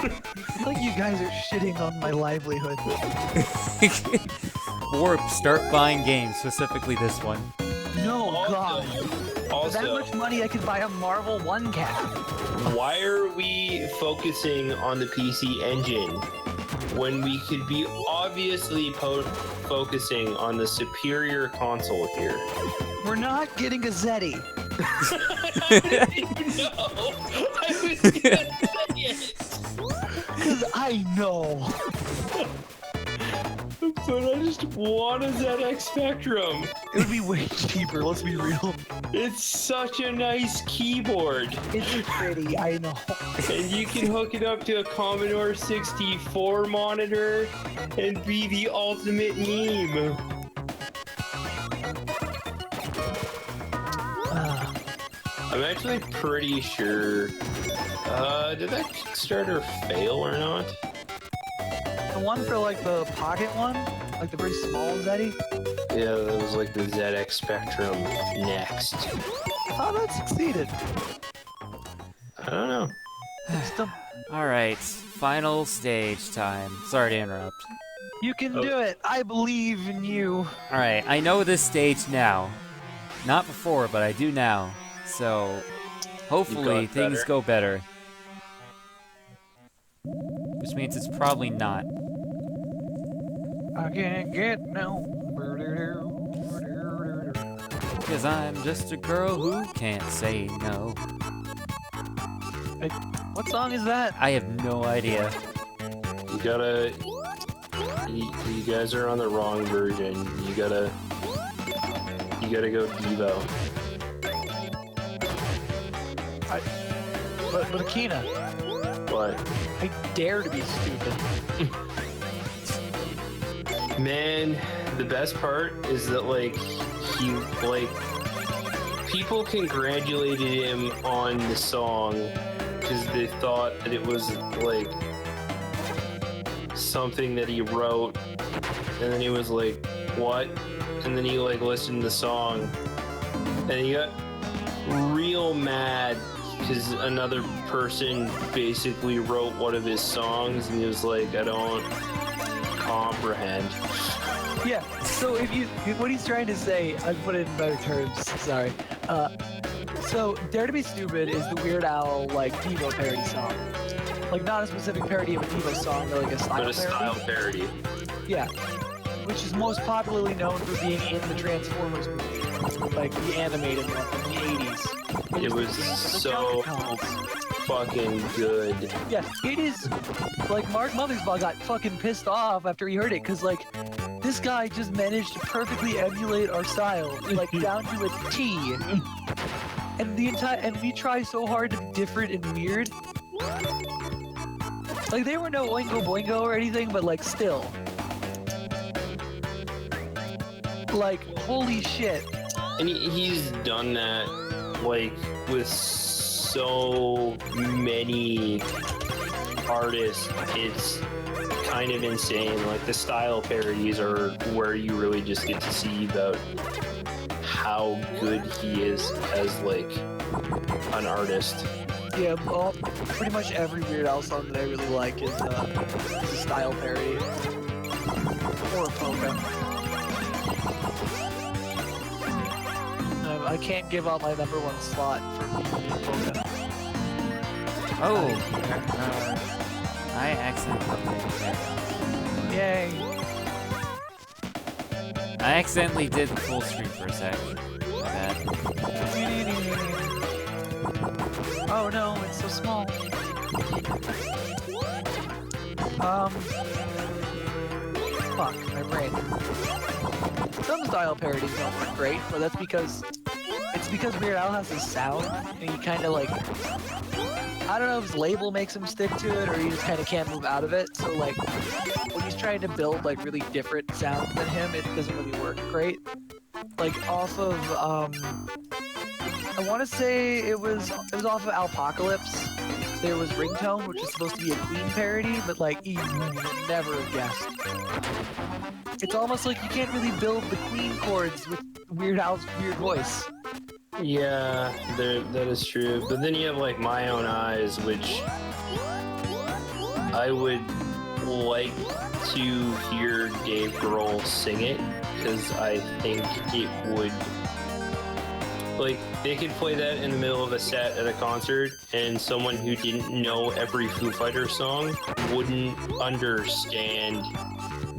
It's like you guys are shitting on my livelihood. Or start buying games, specifically this one. No, God. For that Also, much money, I could buy a Marvel 1 cap. why are we focusing on the PC engine when we could be obviously focusing on the superior console here? We're not getting a Zeddy. How did you know? I was gonna say it. Because I know. But I just want a ZX Spectrum. It would be way cheaper, let's be real. It's such a nice keyboard. It's pretty, I know. And you can hook it up to a Commodore 64 monitor and be the ultimate meme. I'm actually pretty sure. Did that Kickstarter fail or not? The one for like the pocket one? Like the very small Zeddy? Yeah, that was like the ZX Spectrum next. Oh, that succeeded. I don't know. Still, Alright, final stage time. Sorry to interrupt. you can do it. I believe in you. Alright, I know this stage now. Not before, but I do now. So, hopefully things go better. Which means it's probably not. I can't get no. Cause I'm just a girl who can't say no. What song is that? I have no idea. You gotta. You guys are on the wrong version. You gotta go Devo. But Akina, What? I dare to be stupid. Man, the best part is that people congratulated him on the song because they thought that it was like something that he wrote, and then he was like, "What?" And then he like listened to the song, and he got real mad because another person basically wrote one of his songs, and he was like, "I don't comprehend." Yeah, so what he's trying to say, I'll put it in better terms, sorry. So Dare to Be Stupid is the Weird Al, like, Devo parody song. Like, not a specific parody of a Devo song, but like a style But a style parody. Yeah. Which is most popularly known for being in the Transformers movie. Like, the animated one from the 80s. It was so fucking good. Yeah, it is. Like, Mark Mothersbaugh got fucking pissed off after he heard it, because, like, this guy just managed to perfectly emulate our style, like, down to a T. And we try so hard to be different and weird. Like, they were no Oingo Boingo or anything, but, like, still. Like, holy shit. And he's done that, like, with so many artists. It's kind of insane. Like, the style parodies are where you really just get to see about how good he is as, like, an artist. Yeah, well, pretty much every Weird Al song that I really like is a style parody. Or a polka. I can't give up my #1 slot for polka. Oh, I accidentally. Yay. I accidentally did the full screen for a sec. My bad. Oh no, it's so small. Fuck, my brain. Some style parodies don't work great, but that's because Weird Al has this sound, and he kind of like, I don't know if his label makes him stick to it, or he just kind of can't move out of it. So like, when he's trying to build like really different sounds than him, it doesn't really work great. Like off of, I want to say it was off of Alpocalypse. There was Ringtone, which is supposed to be a Queen parody, but like, you never have guessed. It's almost like you can't really build the Queen chords with Weird Al's weird voice. Yeah, that is true. But then you have like My Own Eyes, which I would like to hear Dave Grohl sing it, because I think it would, like, they could play that in the middle of a set at a concert, and someone who didn't know every Foo Fighters song wouldn't understand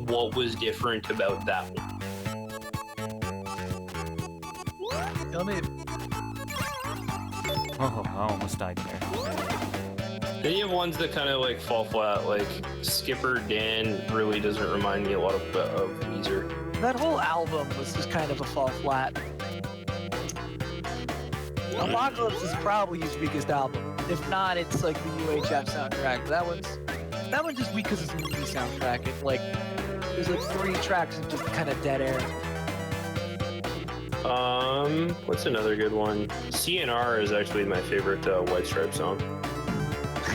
what was different about that one. Let me. Oh, I almost died there. Then you have ones that kind of like fall flat, like Skipper Dan really doesn't remind me a lot of Weezer. That whole album was just kind of a fall flat. Apocalypse is probably his weakest album. If not, it's like the UHF soundtrack. That one's just weak because it's a movie soundtrack. It's like there's like 3 tracks of just kind of dead air. What's another good one? CNR is actually my favorite White Stripe song.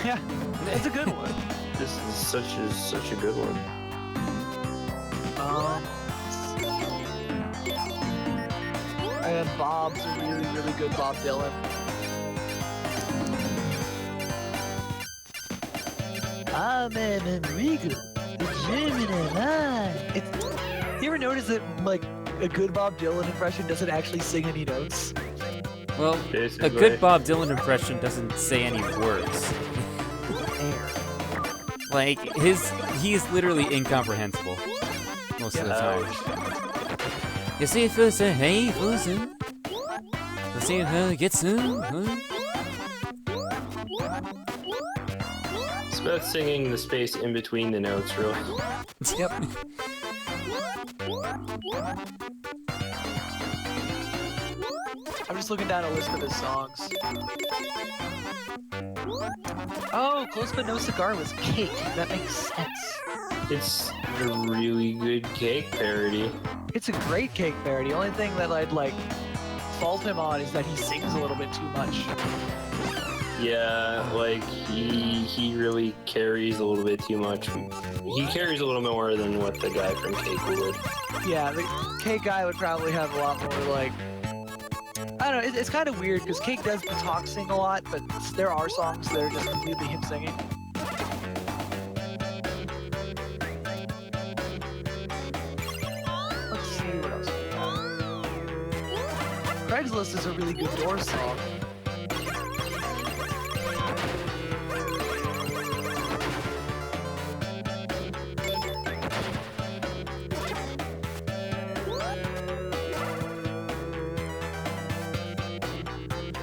Yeah, that's a good one. This is such a good one. And Bob's a really, really good Bob Dylan. I'm an Enrico, the Gemini line. You ever notice that, like, a good Bob Dylan impression doesn't actually sing any notes? Well, Basically. a good Bob Dylan impression doesn't say any words. Like, he is literally incomprehensible most of the time. You see if it's a hey, listen. Let's see if it gets in. It's about singing the space in between the notes, really. Yep. I'm just looking down a list of his songs. Oh, Close But No Cigar was Cake. That makes sense. It's a really good Cake parody. It's a great Cake parody. Only thing that I'd like fault him on is that he sings a little bit too much. Yeah, like he really carries a little bit too much. He carries a little more than what the guy from Cake would. Yeah, the Cake guy would probably have a lot more like, I don't know, it's kind of weird because Cake does the talk sing a lot, but there are songs that are just completely him singing. Let's see what else we got. Craigslist is a really good Doors song.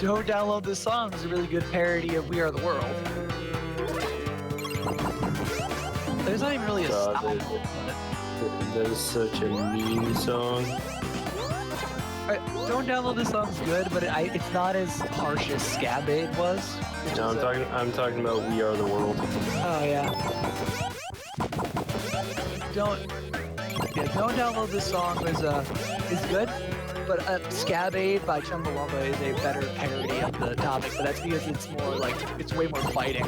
Don't Download This Song is a really good parody of We Are the World. There's not even really a God, style. that is such a meme song. Don't Download This Song's good, but it's not as harsh as Scab Aid was. No, I'm talking about We Are the World. Oh yeah. Don't Download This Song is good. But Scab Aid by Chumbawamba is a better parody of the topic, but that's because it's more like, it's way more fighting.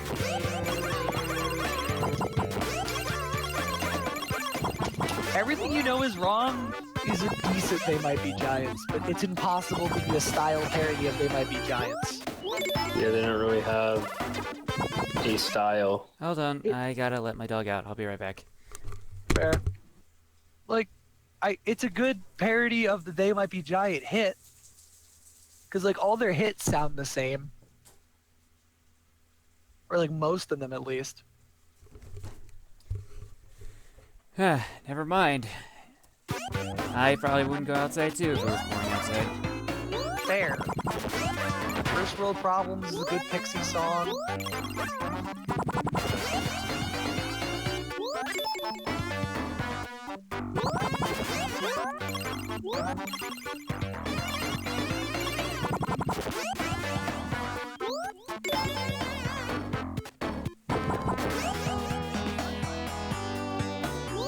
Everything You Know Is Wrong is a decent They Might Be Giants, but it's impossible to be a style parody of They Might Be Giants. Yeah, they don't really have a style. Hold on, I gotta let my dog out. I'll be right back. Fair. Like, it's a good parody of the They Might Be Giant hit. Because, like, all their hits sound the same. Or, like, most of them, at least. Never mind. I probably wouldn't go outside too if it was pouring outside. Fair. First World Problems is a good Pixie song.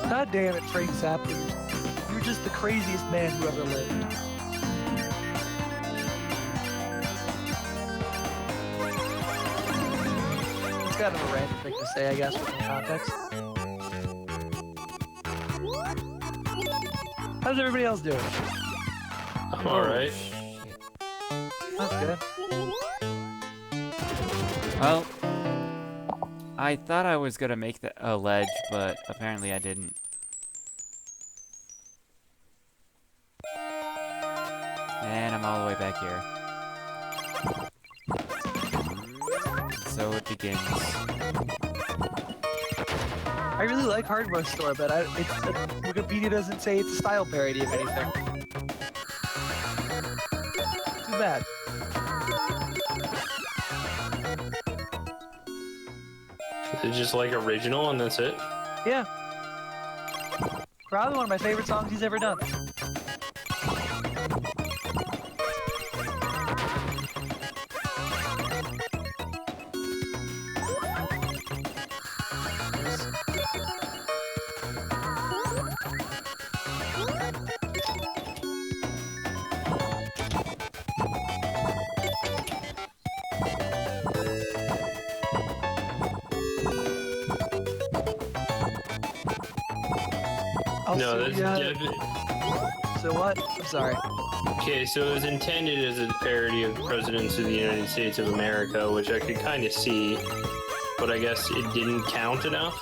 God damn it, Frank Zappa. You're just the craziest man who ever lived. It's kind of a random thing to say, I guess, within context. How's everybody else doing? I'm alright. That's good. Well, I thought I was gonna make a ledge, but apparently I didn't. And I'm all the way back here. So it begins. I really like Hardware Store, but Wikipedia doesn't say it's a style parody of anything. Too bad. It's just like original and that's it? Yeah. Probably one of my favorite songs he's ever done. No, that's definitely... So what? I'm sorry. Okay, so it was intended as a parody of Presidents of the United States of America, which I could kind of see, but I guess it didn't count enough.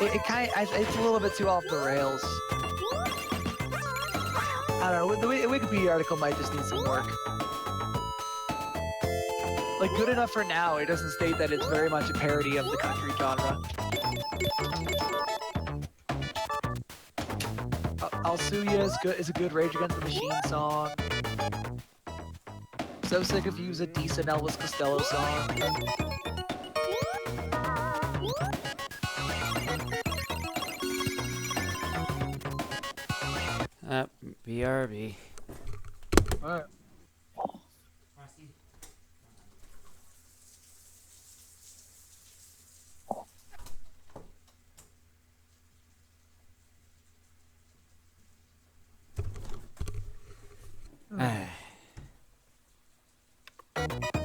It's a little bit too off the rails. I don't know. The Wikipedia article might just need some work. Like, good enough for now. It doesn't state that it's very much a parody of the country genre. I'll Sue Ya is a good Rage Against the Machine song. So Sick of You is a decent Elvis Costello song. BRB. Alright.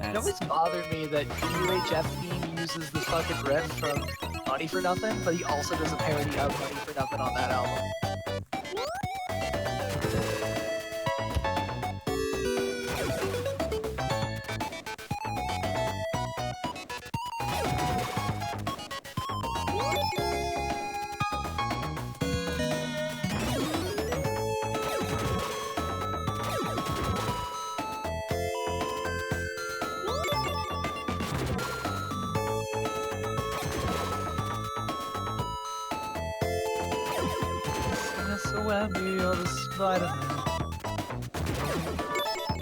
It always bothered me that the UHF theme uses the fucking riff from Money for Nothing, but he also does a parody of Money for Nothing on that album. You're the Spider-Man.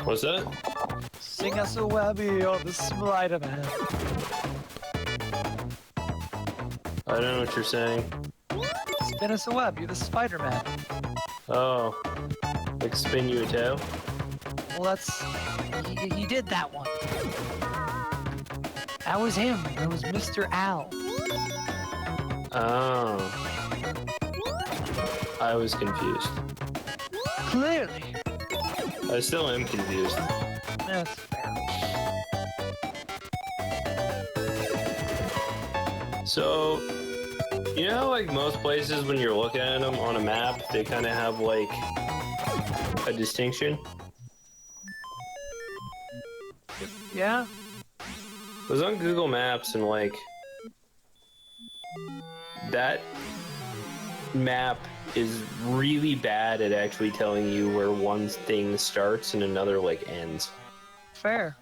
What's that? Sing us a webby, you're the Spider-Man. I don't know what you're saying. Spin us a web, you're the Spider-Man. Oh. Like spin you a toe? Well, that's... He did that one. That was him. That was Mr. Al. Oh. I was confused. Clearly. I still am confused. That's fair. So, you know how, like, most places when you're looking at them on a map, they kind of have, like, a distinction? Yeah? I was on Google Maps and, like, that map is really bad at actually telling you where one thing starts and another, like, ends. Fair.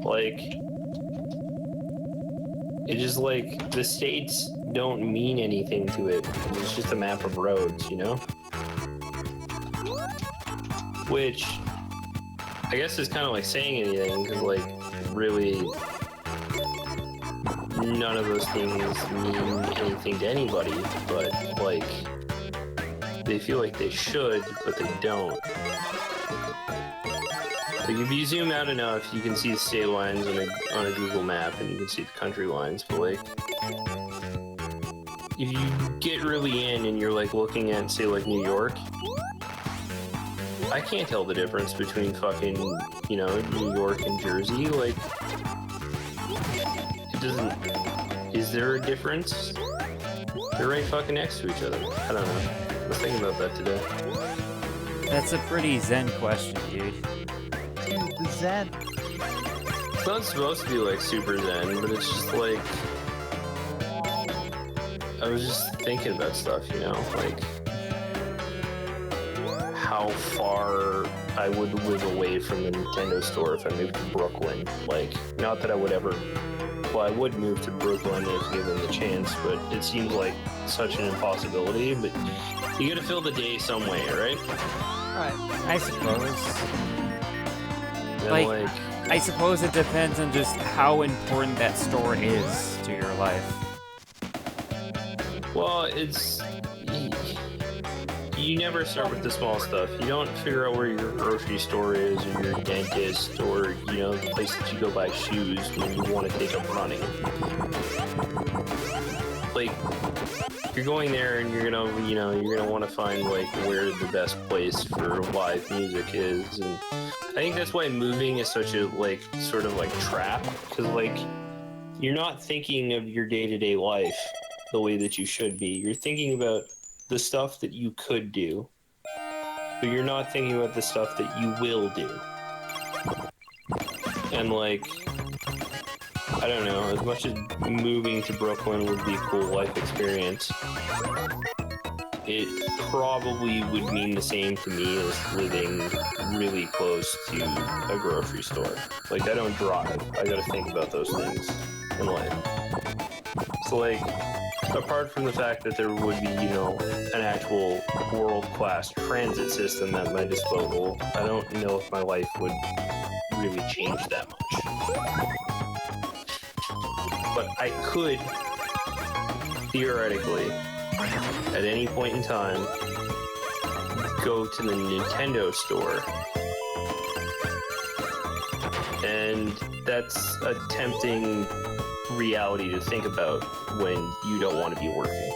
Like, It just like the states don't mean anything to it. It's just a map of roads, you know? Which I guess is kind of like saying anything, because like really none of those things mean anything to anybody, but like they feel like they should, but they don't. Like if you zoom out enough, you can see the state lines on a Google map, and you can see the country lines. But like, if you get really in and you're like looking at, say, like New York, I can't tell the difference between fucking, you know, New York and Jersey. Like, it doesn't. Is there a difference? They're right fucking next to each other. I don't know. I was thinking about that today. That's a pretty zen question, dude. Dude, the Zen. It's not supposed to be like super zen, but it's just like I was just thinking about stuff, you know, like how far I would live away from the Nintendo store if I moved to Brooklyn. Like, not that I would ever. Well, I would move to Brooklyn if given the chance, but it seems like such an impossibility. But you gotta fill the day some way, right? Right. I suppose. And Like, I suppose it depends on just how important that store is to your life. well, it's you never start with the small stuff. You don't figure out where your grocery store is, or your dentist, or you know the place that you go buy shoes when you want to take up running. Like, you're going there and you're gonna want to find like where the best place for live music is, and I think that's why moving is such a like sort of like trap, because like you're not thinking of your day-to-day life the way that you should be. You're thinking about the stuff that you could do, but you're not thinking about the stuff that you will do. And like, I don't know, as much as moving to Brooklyn would be a cool life experience, it probably would mean the same to me as living really close to a grocery store. Like, I don't drive. I gotta think about those things in life. So like, apart from the fact that there would be, you know, an actual world-class transit system at my disposal, I don't know if my life would really change that much. But I could, theoretically, at any point in time, go to the Nintendo store. And that's a tempting reality to think about when you don't want to be working.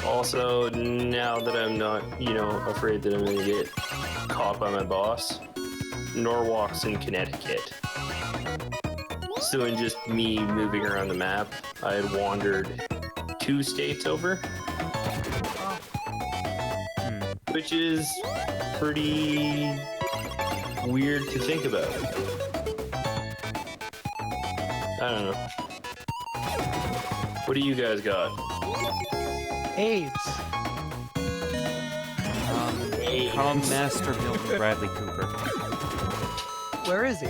Also, now that I'm not, you know, afraid that I'm going to get caught by my boss, Norwalk's in Connecticut. So in just me moving around the map, I had wandered 2 states over, which is pretty weird to think about. I don't know. What do you guys got? AIDS. Call Master Milton Bradley Cooper. Where is he?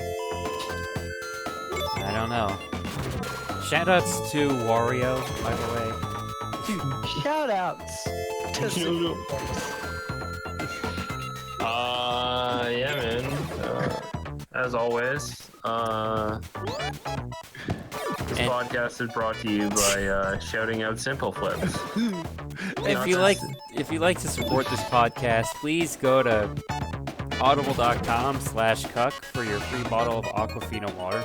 I don't know. Shoutouts to Wario, by the way. Dude, shoutouts to No. Yeah, man. As always, this podcast is brought to you by shouting out Simple Flips. If you like to support this podcast, please go to audible.com/cuck for your free bottle of Aquafina water.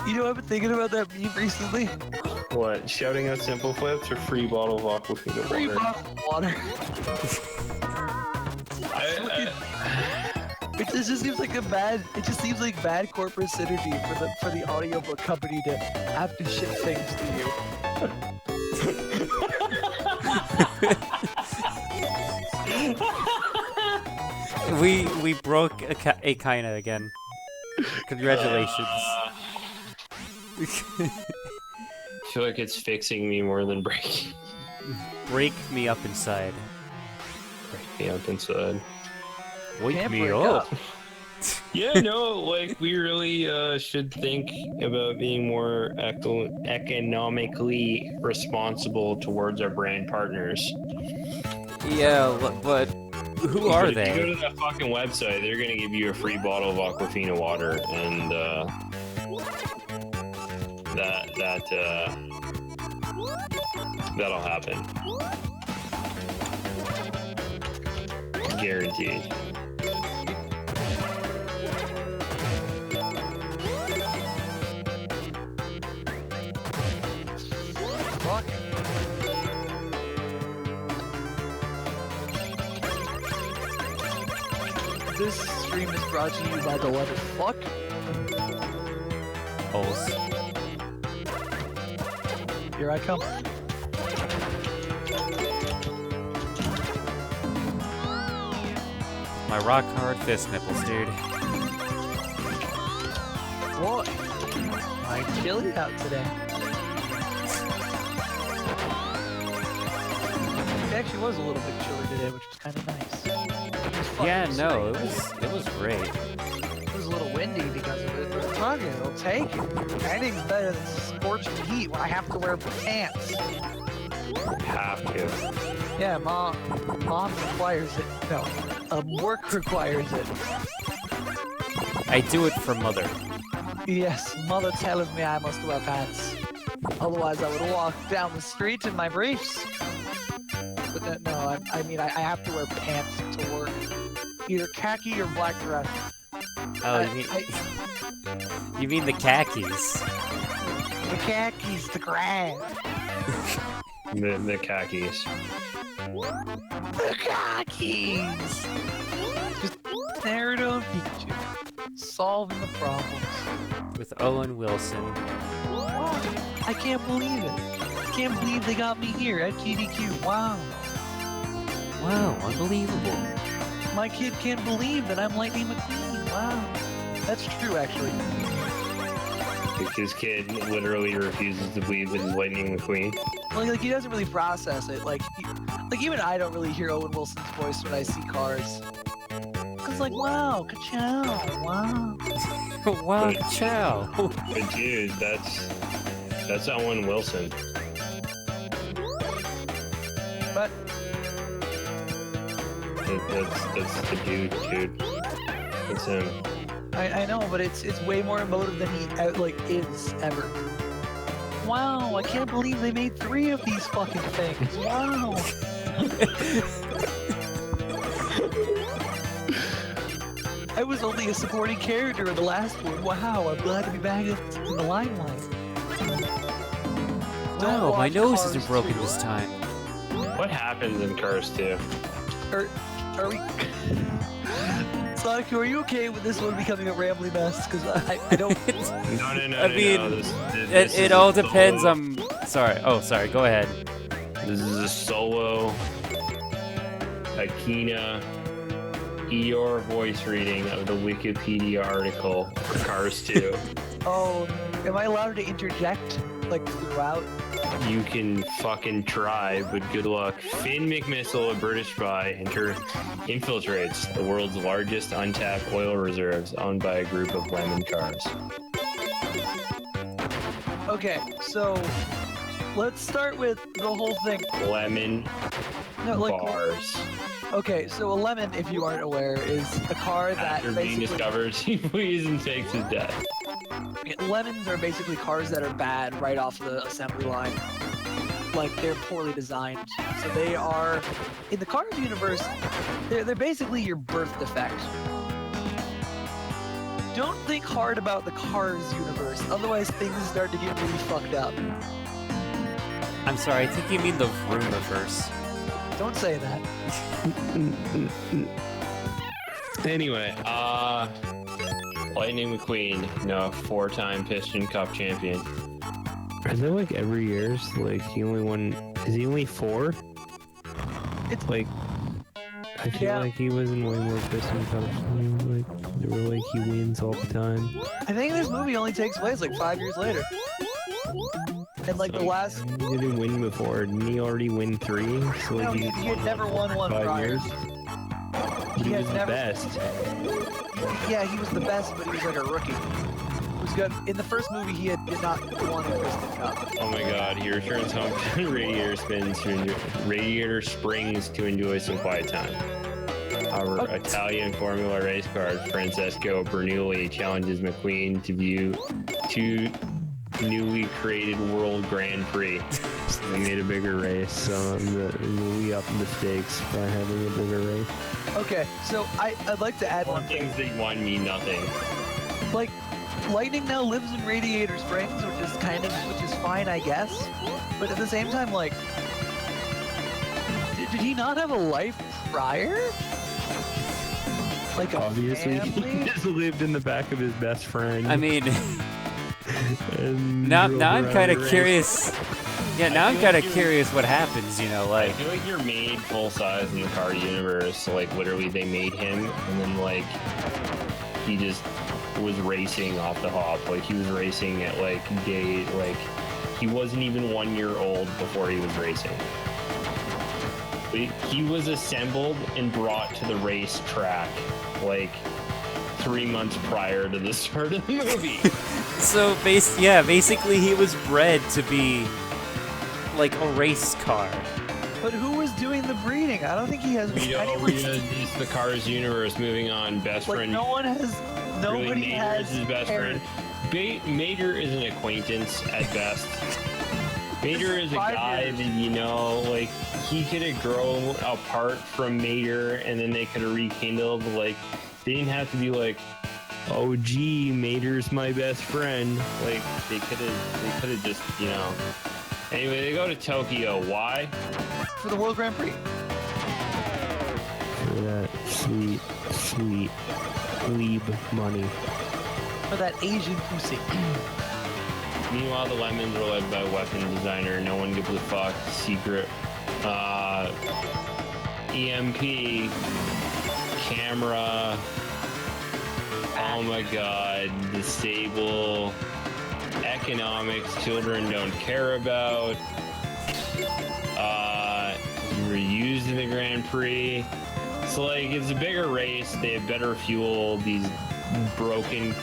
You know, I've been thinking about that meme recently. What? Shouting out Simple Flips or free bottle of Aquafina Free water? bottle of water. It just seems like it just seems like bad corporate synergy for the audiobook company to have to ship things to you. We broke a kinda again. Congratulations. feel like it's fixing me more than breaking. Break me up inside. Break me up inside. Wake Can't me break up. up. Yeah, no, like we really should think about being more economically responsible towards our brand partners. Yeah, but who are But if you go they? to that fucking website, they're gonna give you a free bottle of Aquafina water, and that'll happen. Guaranteed. Fuck. This stream is brought to you by the letter fuck. Holes. Here I come. My rock hard fist nipples, dude. Boy, I chilly out today. It actually was a little bit chilly today, which was kind of nice. It was fucking Yeah, no, sweet. it was great. It was a little windy because of it, but fuck it, I'll take it. Anything's better than scorching heat when I have to wear pants. Have to. Yeah, mom requires it. No, work requires it. I do it for mother. Yes, mother tells me I must wear pants. Otherwise, I would walk down the street in my briefs. But no, I mean, I have to wear pants to work. Either khaki or black dress. Oh, you mean the khakis? The khakis, the grass. The khakis. The khakis! Just Naruto and Pikachu. Solving the problems. With Owen Wilson. I can't believe it. I can't believe they got me here at GDQ. Wow. Wow, unbelievable. My kid can't believe that I'm Lightning McQueen. Wow. That's true, actually. His kid literally refuses to believe that he's Lightning McQueen. Well, like, he doesn't really process it. Like even I don't really hear Owen Wilson's voice when I see Cars. Cause like, wow, ka-chow, wow. Wow, But- chow. But dude, that's Owen Wilson. But That's the dude. It's him. I know, but it's way more emotive than he is ever. Wow, I can't believe they made 3 of these fucking things. Wow. I was only a supporting character in the last one. Wow, I'm glad to be back in the limelight. Wow, my watch nose Cars isn't broken 2. this time. What happens in Cars 2? Are we... Sonic, are you okay with this one becoming a rambly mess? Because I don't... No. I mean, no. This It is all a depends solo- on... Sorry. Oh, sorry. Go ahead. This is a solo Akina Eeyore voice reading of the Wikipedia article for Cars 2. Oh, am I allowed to interject, like, throughout? You can fucking try, but good luck. Finn McMissile, a British spy, infiltrates the world's largest untapped oil reserves owned by a group of lemon cars. Okay, so let's start with the whole thing. Lemon No, like, bars. okay, so a lemon, if you aren't aware, is a car that After being basically... discovered, he flees and takes his death. Lemons are basically cars that are bad right off the assembly line. Like, they're poorly designed. So they are, in the Cars universe, they're basically your birth defect. Don't think hard about the Cars universe, otherwise things start to get really fucked up. I'm sorry. I think you mean the Vroom-iverse. Don't say that. Anyway, Lightning McQueen, 4-time Piston Cup champion. Are there like every year's he only won? Is he only 4? It's Like, I feel Yeah. like he was in way more Piston Cups. They were like he wins all the time. I think this movie only takes place like 5 years later. And like the last, He didn't win before. Didn't he already win 3? So no, like he had never won one 5 prior. years. He had was the never- best. Yeah, he was the best, but he was like a rookie. He was good. In the first movie, he did not won the Kristen Cup. Oh my God! He returns home to Radiator Springs to enjoy some quiet time. Our Italian Formula race car, Francesco Bernoulli, challenges McQueen to view 2 newly created World Grand Prix. They made a bigger race, so we upped the stakes by having a bigger race. Okay, so I'd like to add one thing. Things that won mean nothing. Like, Lightning now lives in Radiator Springs, which is fine, I guess. But at the same time, like, did he not have a life prior? Like a Obviously, family? he just lived in the back of his best friend. I mean, and now drove I'm around kind the of race. curious. Yeah, now I'm kind of curious what happens. You know, I like feel like you're made full size in the car universe. So, like, literally, they made him, and then like he just was racing off the hop. Like, he was racing at like day. Like, he wasn't even 1 year old before he was racing. He was assembled and brought to the racetrack like 3 months prior to the start of the movie. so. Basically, he was bred to be like a race car. But who was doing the breeding? I don't think he has It's the Cars universe. Moving on, best like, friend. nobody Really, Mater has is his best parents. friend. Mater is an acquaintance at best. Mater is a 5 guy years. that, you know, like, he could have grown apart from Mater and then they could have rekindled. Like, they didn't have to be like, oh gee, Mater's my best friend. Like, they could have just, you know. Anyway, they go to Tokyo. Why? For the World Grand Prix. For that sweet glebe money. For that Asian pussy. Meanwhile, the Lemons are led by weapon designer. No one gives a fuck. Secret. EMP. Camera. Oh my god. Disable. Economics. Children don't care about. Reused in the Grand Prix. So, like, it's a bigger race. They have better fuel. These broken.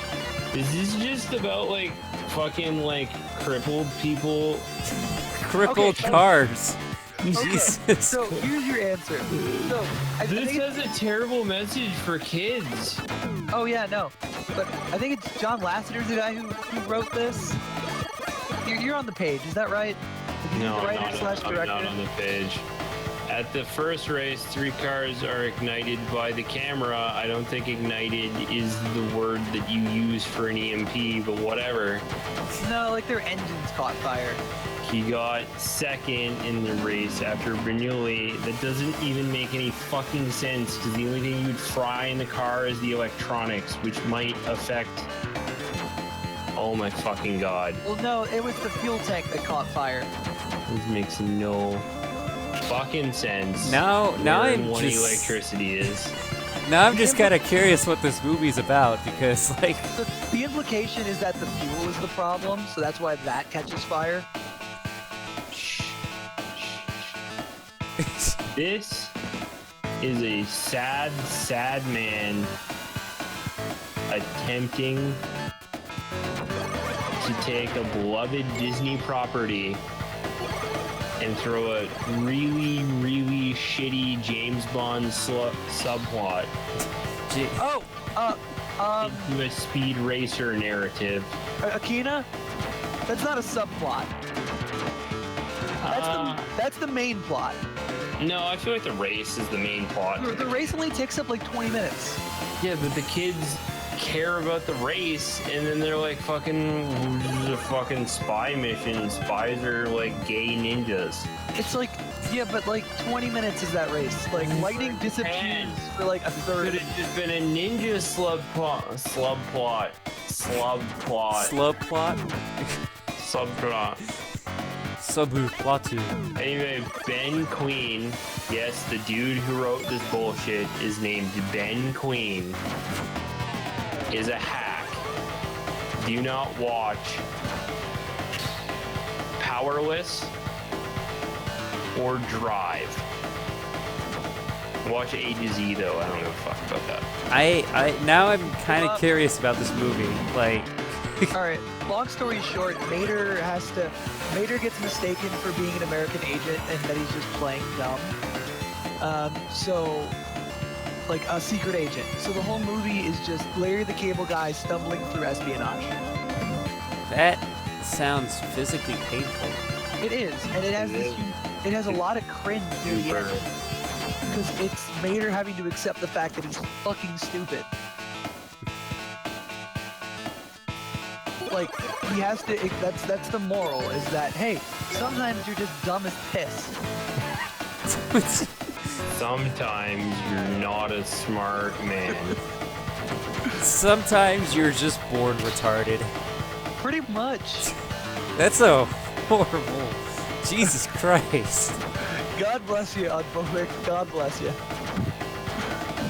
Is this just about, like, fucking, like, crippled people? Crippled Okay, so- cars. Okay, Jesus. so here's your answer. So I This think has a terrible message for kids. oh yeah, no, but I think it's John Lasseter's the guy who wrote this. You're on the page, is that right? Is he No, the I'm writer not, slash I'm director? not on the page. At the first race, 3 cars are ignited by the camera. I don't think ignited is the word that you use for an EMP, but whatever. No, like their engines caught fire. He got second in the race after Bernoulli. That doesn't even make any fucking sense, because the only thing you'd fry in the car is the electronics, which might affect... Oh my fucking god. Well, no, it was the fuel tank that caught fire. This makes no fucking sense. Now Where I'm one just electricity is. now I'm just kind of curious what this movie's about because like The implication is that the fuel is the problem, so that's why that catches fire. This is a sad, sad man attempting to take a beloved Disney property and throw a really, really shitty James Bond subplot gee, Oh, into a speed racer narrative. Akina? That's not a subplot. That's the main plot. No, I feel like the race is the main plot. The race only takes up like 20 minutes. Yeah, but the kids care about the race, and then they're like, fucking, this is a fucking spy mission. Spies are like gay ninjas. It's like, yeah, but like 20 minutes is that race. Like, lightning disappears for like a third. Could have just been a ninja subplot. subplot. Anyway, Ben Queen, yes, the dude who wrote this bullshit is named Ben Queen, is a hack. Do not watch Powerless or Drive. Watch A to Z though. I don't give a fuck about that. I now I'm kind of curious about this movie. Like, All right. Long story short, Mater gets mistaken for being an American agent, and that he's just playing dumb. So, like a secret agent. So the whole movie is just Larry the Cable Guy stumbling through espionage. that sounds physically painful. It is, and it has a lot of cringe near the end. Because it's Mater having to accept the fact that he's fucking stupid. Like, he has to, that's the moral, is that, hey, sometimes you're just dumb as piss. Sometimes you're not a smart man. Sometimes you're just born retarded. Pretty much. That's so horrible. Jesus Christ. God bless you, Unphobic. God bless you.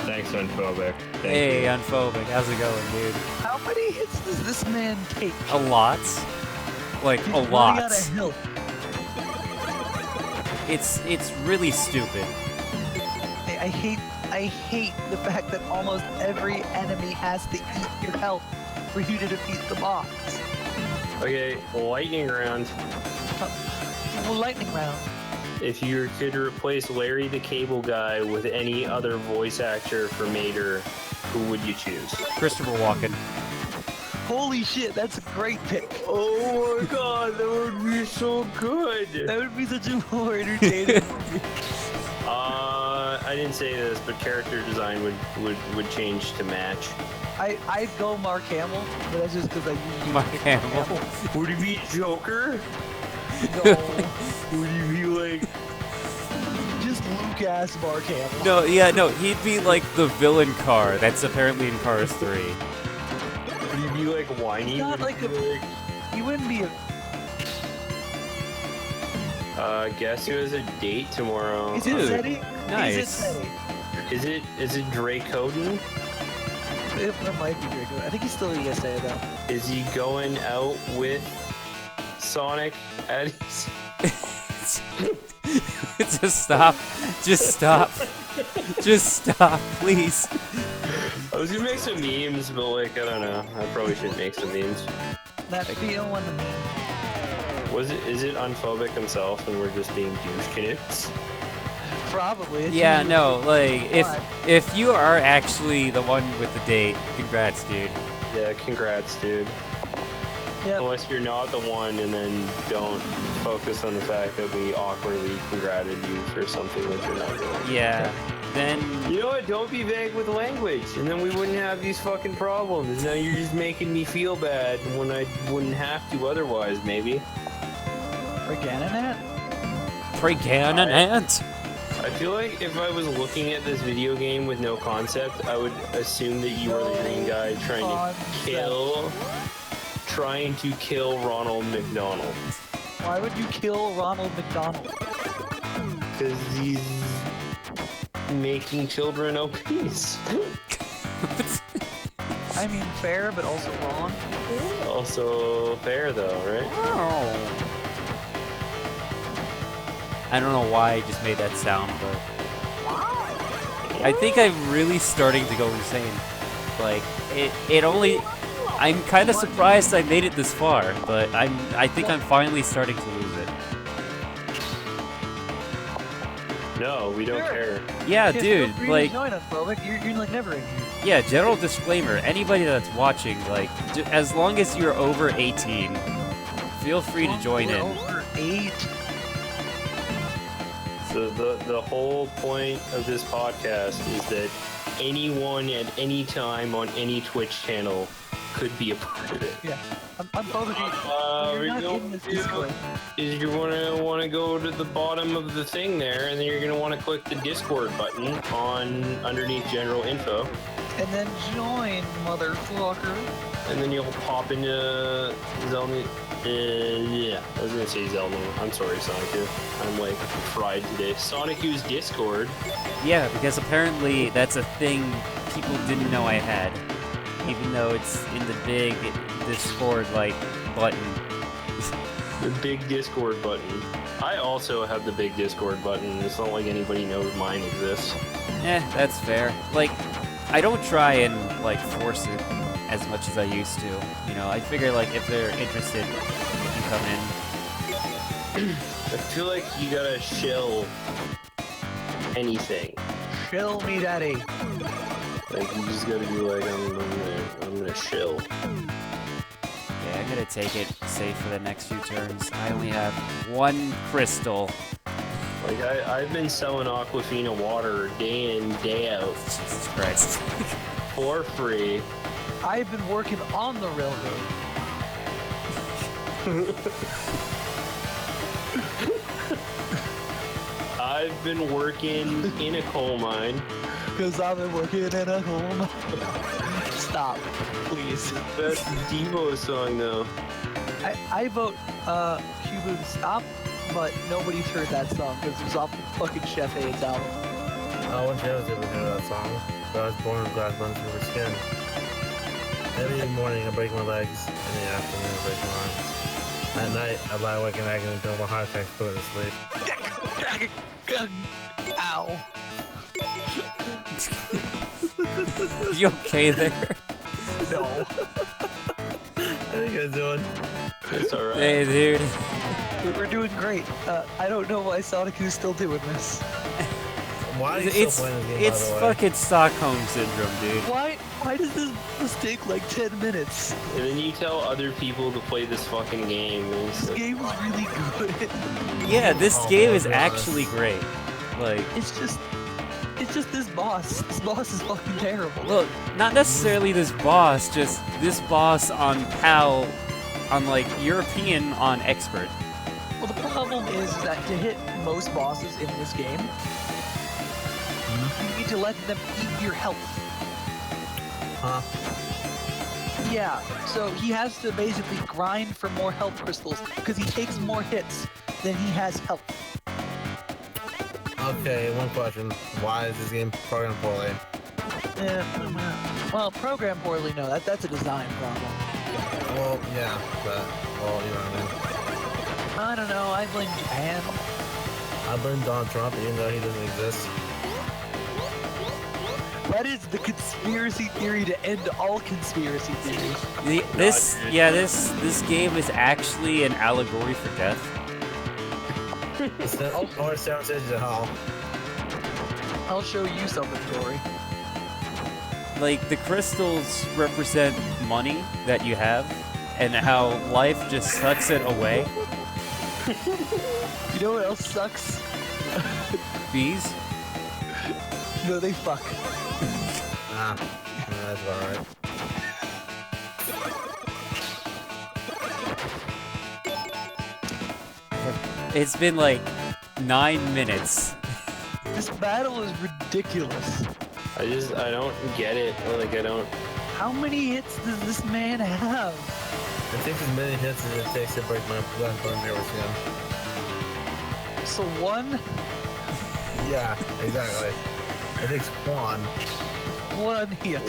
Thanks, Unphobic. Thank Hey, you. Unphobic, how's it going, dude? How many hits does this man take? A lot. Like, He's a running lot. out of hill. It's really stupid. I hate the fact that almost every enemy has to eat your health for you to defeat the boss. Okay, lightning round. Well, lightning round. If you could replace Larry the Cable Guy with any other voice actor for Mater, who would you choose? Christopher Walken. Holy shit, that's a great pick. Oh my god, that would be so good! That would be such a more entertaining. I didn't say this, but character design would change to match. I'd go Mark Hamill, but that's just because I usually Mark pick Hamill. Would he be Joker? No, Would he be like... just Luke-ass Mark Hamill. No, yeah, no, he'd be like the villain car that's apparently in Cars 3. Would he be like whiny? Not Would he like be like... He wouldn't be a. Guess who has a date tomorrow? Is it Dude, Zeddy? nice. Is it Zeddy? Is it Drake Coden? It might be Draco. I think he's still ESA though. Is he going out with Sonic at his... Just stop. Just stop. Just stop, please. I was gonna make some memes, but like, I don't know. I probably should make some memes. That feel one to me. Is it Unphobic himself and we're just being douche canoes? Probably. It's Yeah, usually- no, like, Why? if you are actually the one with the date, congrats, dude. Yeah, congrats, dude. Yep. Unless you're not the one, and then don't focus on the fact that we awkwardly congrated you for something that you're not doing. Yeah, then... You know what? Don't be vague with language, and then we wouldn't have these fucking problems. Now you're just making me feel bad when I wouldn't have to otherwise, maybe. Organonat? Preganant. I feel like if I was looking at this video game with no concept, I would assume that you are the green guy trying to kill Ronald McDonald. Why would you kill Ronald McDonald? Because he's making children obese. I mean, fair, but also wrong. Also fair though, right? I don't know why I just made that sound, but... I think I'm really starting to go insane. Like, it only... I'm kind of surprised I made it this far, but I think I'm finally starting to lose it. No, we don't Sure. care. Yeah, Feel dude, free to like... join us, bro. Like, you're like never in here. Yeah, general disclaimer, anybody that's watching, like, as long as you're over 18, feel free to join We're in. Over 8. So the whole point of this podcast is that anyone at any time on any Twitch channel could be a part of it. Yeah. I'm both of you. we're You're not gonna in this do- Discord. Is you're gonna want to go to the bottom of the thing there, and then you're gonna want to click the Discord button on underneath general info, And then join, motherfucker. and then you'll pop into Zelda. Yeah, I was gonna say Zelda. I'm sorry, Sonic. I'm like fried today. Sonic U's Discord. Yeah, because apparently that's a thing people didn't know I had. Even though it's in the big Discord, like, button. The big Discord button. I also have the big Discord button. It's not like anybody knows mine exists. That's fair. Like, I don't try and, like, force it as much as I used to. You know, I figure, like, if they're interested, they can come in. I feel like you gotta shill anything. Chill me, daddy. Like, you just gotta be like, I'm gonna shill. Yeah, I'm gonna take it safe for the next few turns. I only have one crystal. Like, I've been selling Aquafina water day in, day out. Jesus Christ. For free. I've been working on the railroad. I've been working in a coal mine. Cause I've been working in a home. Stop, please. That's Devo song though. I vote Cuban Stop, but nobody's heard that song because it was off the fucking Chef A's album. I wish I was able to hear that song, but I was born with glass bones over skin. Every morning I break my legs, in the afternoon I break my arms. At night I lie awake in agony until my heart attacks put to sleep. Ow. You okay there? No. How you guys doing? It's alright. Hey, dude. We're doing great. I don't know why Sonic is still doing this. Why are you It's still playing this game, by the way? fucking Stockholm syndrome, dude. Why does this take like 10 minutes? And then you tell other people to play this fucking game. And it's This like, game is really good. Yeah, this Oh, game my is goodness. actually great. Like, It's just this boss. This boss is fucking terrible. look, not necessarily this boss, just this boss on PAL, on like European on expert. Well, the problem is that to hit most bosses in this game, you need to let them eat your health. Huh? Yeah, so he has to basically grind for more health crystals because he takes more hits than he has health. Okay, one question. Why is this game programmed poorly? Well, programmed poorly, no, that's a design problem. Well, yeah, but, well, you know what I mean. I don't know, I blame Japan. I blame Donald Trump even though he doesn't exist. That is the conspiracy theory to end all conspiracy theories. This game is actually an allegory for death. Or Sarah says to hell. I'll show you something, Tori. Like, the crystals represent money that you have, and how life just sucks it away. You know what else sucks? Bees? No, they fuck. Ah, yeah, that's alright. It's been like 9 minutes. This battle is ridiculous. I don't get it. Like, I don't. How many hits does this man have? It takes as many hits as it takes to break my glass bones over skin. So one Yeah, exactly. It takes one hit.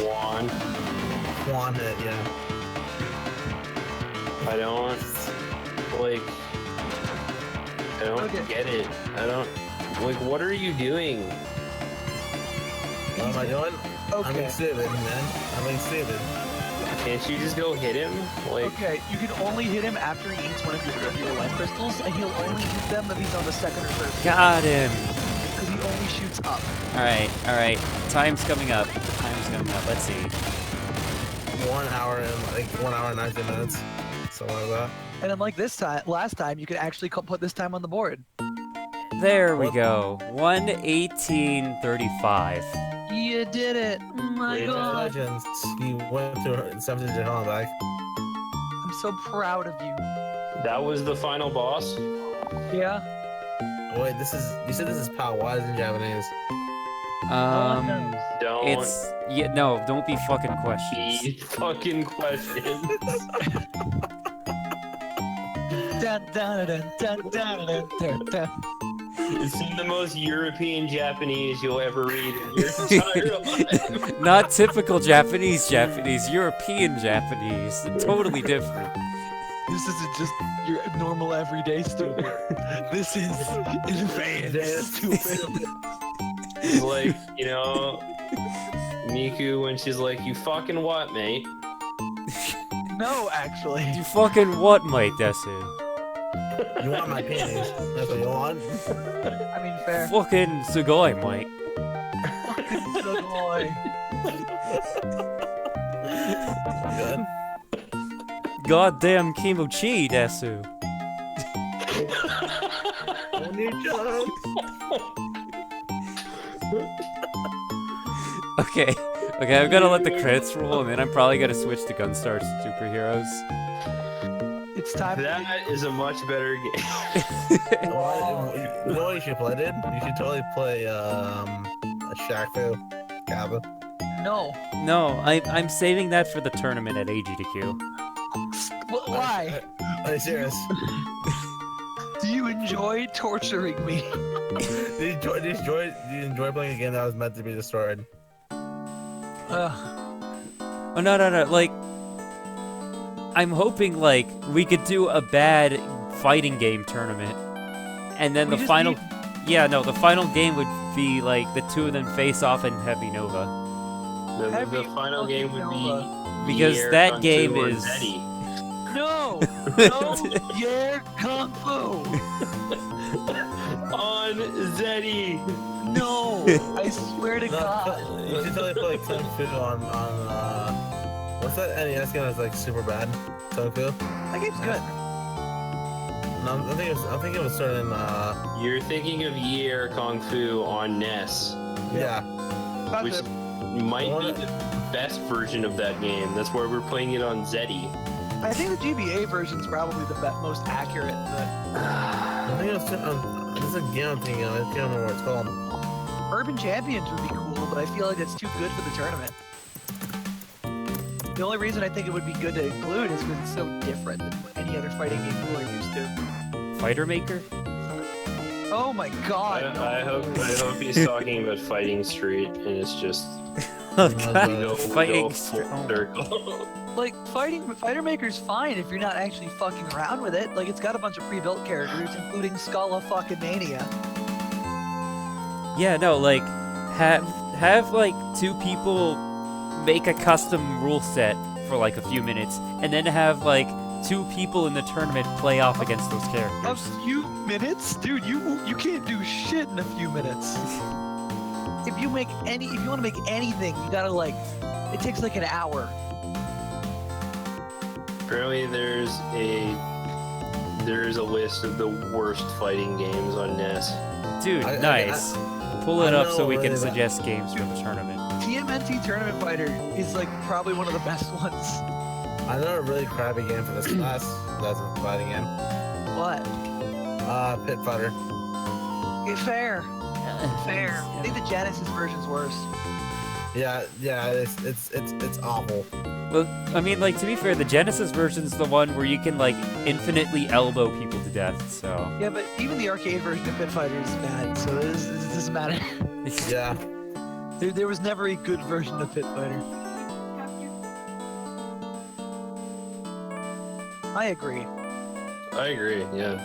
one hit, yeah. I don't. Like. I don't Okay. get it. I don't. Like, what are you doing? What am I doing? I'm Okay. being stupid, man. I'm being stupid. Can't you just go hit him? Like, Okay, you can only hit him after he eats one of your life crystals, and he'll only eat them if he's on the second or third. Got him. Because he only shoots up. Alright. Time's coming up. Let's see. 1 hour and 19 minutes. Something like that. And unlike last time, you could actually put this time on the board. There we go. 1:18:35. You did it! Oh my Wait, god! Legends. You went through 17 to hell and back. I'm so proud of you. that was the final boss? Yeah? Wait, you said this is PAL. Why is it in Japanese? Don't Don't be fucking questions. be fucking questions. Dun, dun, dun, dun, dun, dun, dun, dun. It's the most European Japanese you'll ever read in your entire life. Not typical Japanese, European Japanese. Totally different. This isn't just your normal everyday stupid. This is advanced stupid. It's like, you know, Miku when she's like, "You fucking what, mate?" No, actually. You fucking what, mate, Desu? You want my panties? That's what you want? I mean, fair. Fucking Sugoi, mate. Fucking Sugoi. Good. Goddamn Kimochi, Desu. Okay, I'm gonna let the credits roll, and then I'm probably gonna switch to Gunstar Superheroes. It's time. That is a much better game. You know what you should play, dude? You should totally play a Shaq-Fu Kappa. No. No, I'm saving that for the tournament at AGDQ. Why? Are you serious? Do you enjoy torturing me? Do you enjoy playing a game that was meant to be destroyed? Oh no, like, I'm hoping, like, we could do a bad fighting game tournament, and then We the just final... need- Yeah, no, the final game would be, like, the two of them face off in Heavy Nova. The Heavy final game would Nova. be Because Year, that Kung game Fu, or is- Zeddy. No! Yeah, Kung Fu! On Zeddy. No! I swear to No, God. you should totally play Kung Fu on what's that NES game that's like super bad? Kung Fu? That game's good. No, I think it was certain You're thinking of Year Kung Fu on NES, yeah. That's which it. might be the best version of that game. That's why we're playing it on Zeddy. I think the GBA version's probably the most accurate. But I think it was this is a game I'm thinking of. I can't remember what it's called. Urban Champions would be cool, but I feel like it's too good for the tournament. The only reason I think it would be good to include is because it's so different than any other fighting game people are used to. Fighter Maker? Oh my God! no. I hope he's talking about Fighting Street, and it's just Oh God. god, go fighting... full Oh. circle. Like, Fighter Maker's fine if you're not actually fucking around with it. Like, it's got a bunch of pre-built characters, including Scala fucking Mania. Yeah, no, like, have like, two people make a custom rule set for, like, a few minutes, and then have, like, two people in the tournament play off against those A characters. few minutes? Dude, you can't do shit in a few minutes. If you want to make anything, you gotta, like, it takes like an hour. Apparently, there's a list of the worst fighting games on NES. Dude, I- nice. Pull it I up know so we can really that- suggest games for the tournament. TMNT Tournament Fighter is, like, probably one of the best ones. I know a really crappy game for this class. That's a fighting game. What? Pit Fighter. Fair. Fair. I think the Genesis version's worse. Yeah, it's awful. Well, I mean, like, to be fair, the Genesis version's the one where you can, like, infinitely elbow people to death, so... Yeah, but even the arcade version of Pit Fighter is bad, so this doesn't matter. Yeah. There was never a good version of Pit Fighter. I agree. I agree. Yeah.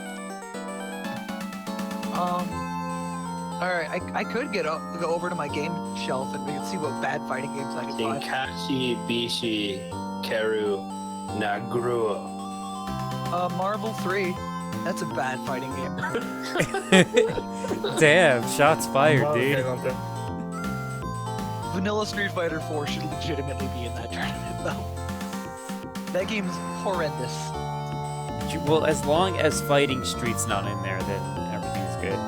Alright, I could go over to my game shelf and we can see what bad fighting games I can find. Shinkashi Bishi Keru Nagruo. Marvel 3. That's a bad fighting game. Damn, shots fired, Okay, dude. okay. Vanilla Street Fighter 4 should legitimately be in that tournament, though. That game's horrendous. Well, as long as Fighting Street's not in there, then everything's good.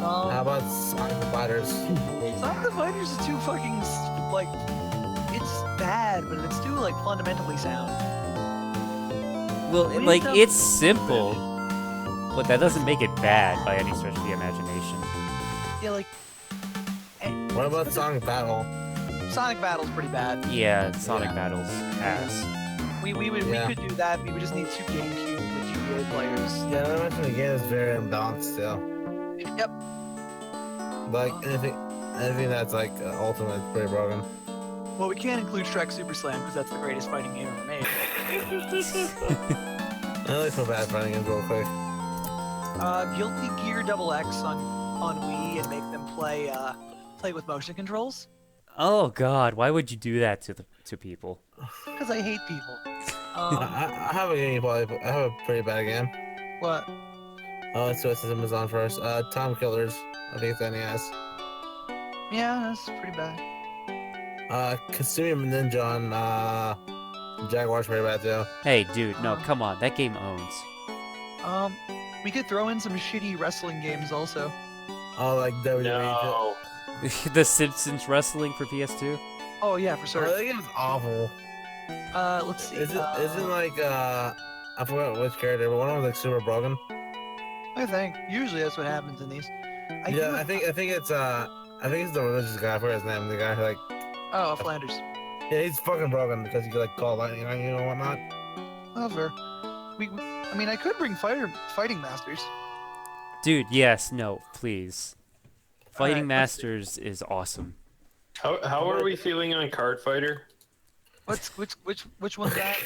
How about Sonic the Fighters? Sonic the Fighters is too fucking, like, it's bad, but it's too, like, fundamentally sound. Well, What like, is it's simple, but that doesn't make it bad by any stretch of the imagination. Yeah, like, What about Sonic Battle? Sonic Battle's pretty bad. Yeah, Sonic Yeah. Battle's ass. We Yeah. could do that. We would just need two GameCube with GBA players. Yeah, I mentioned the game is very imbalanced still. Yep. Like anything that's like Ultimate is pretty broken. Well, we can't include Shrek Super Slam because that's the greatest fighting game ever made. I like so bad fighting games real quick. Guilty Gear Double X on Wii and make them play with motion controls. Oh God, why would you do that to people? Because I hate people. I have a game. I have a pretty bad game. What? Oh, it's System is on first. Time Killers. I think it's NES. Yeah, that's pretty bad. Kasumi Ninja on Jaguar's pretty bad too. Hey, dude, no, come on, that game owns. We could throw in some shitty wrestling games also. Oh, like WWE. No. The Simpsons wrestling for PS2. Oh yeah, for Oh, sure. that game's awful. Let's see. Isn't like I forgot which character, but one of them was like super broken. I think usually that's what happens in these. I think it's the religious guy. I forgot his name. The guy who like Oh, Flanders. yeah, he's fucking broken because he could like call lightning on you and whatnot. Oh, fair. I mean, I could bring fighting masters. Dude, yes, no, please. Fighting Alright, let's see. Masters is awesome. How are we feeling on Card Fighter? Which one's that?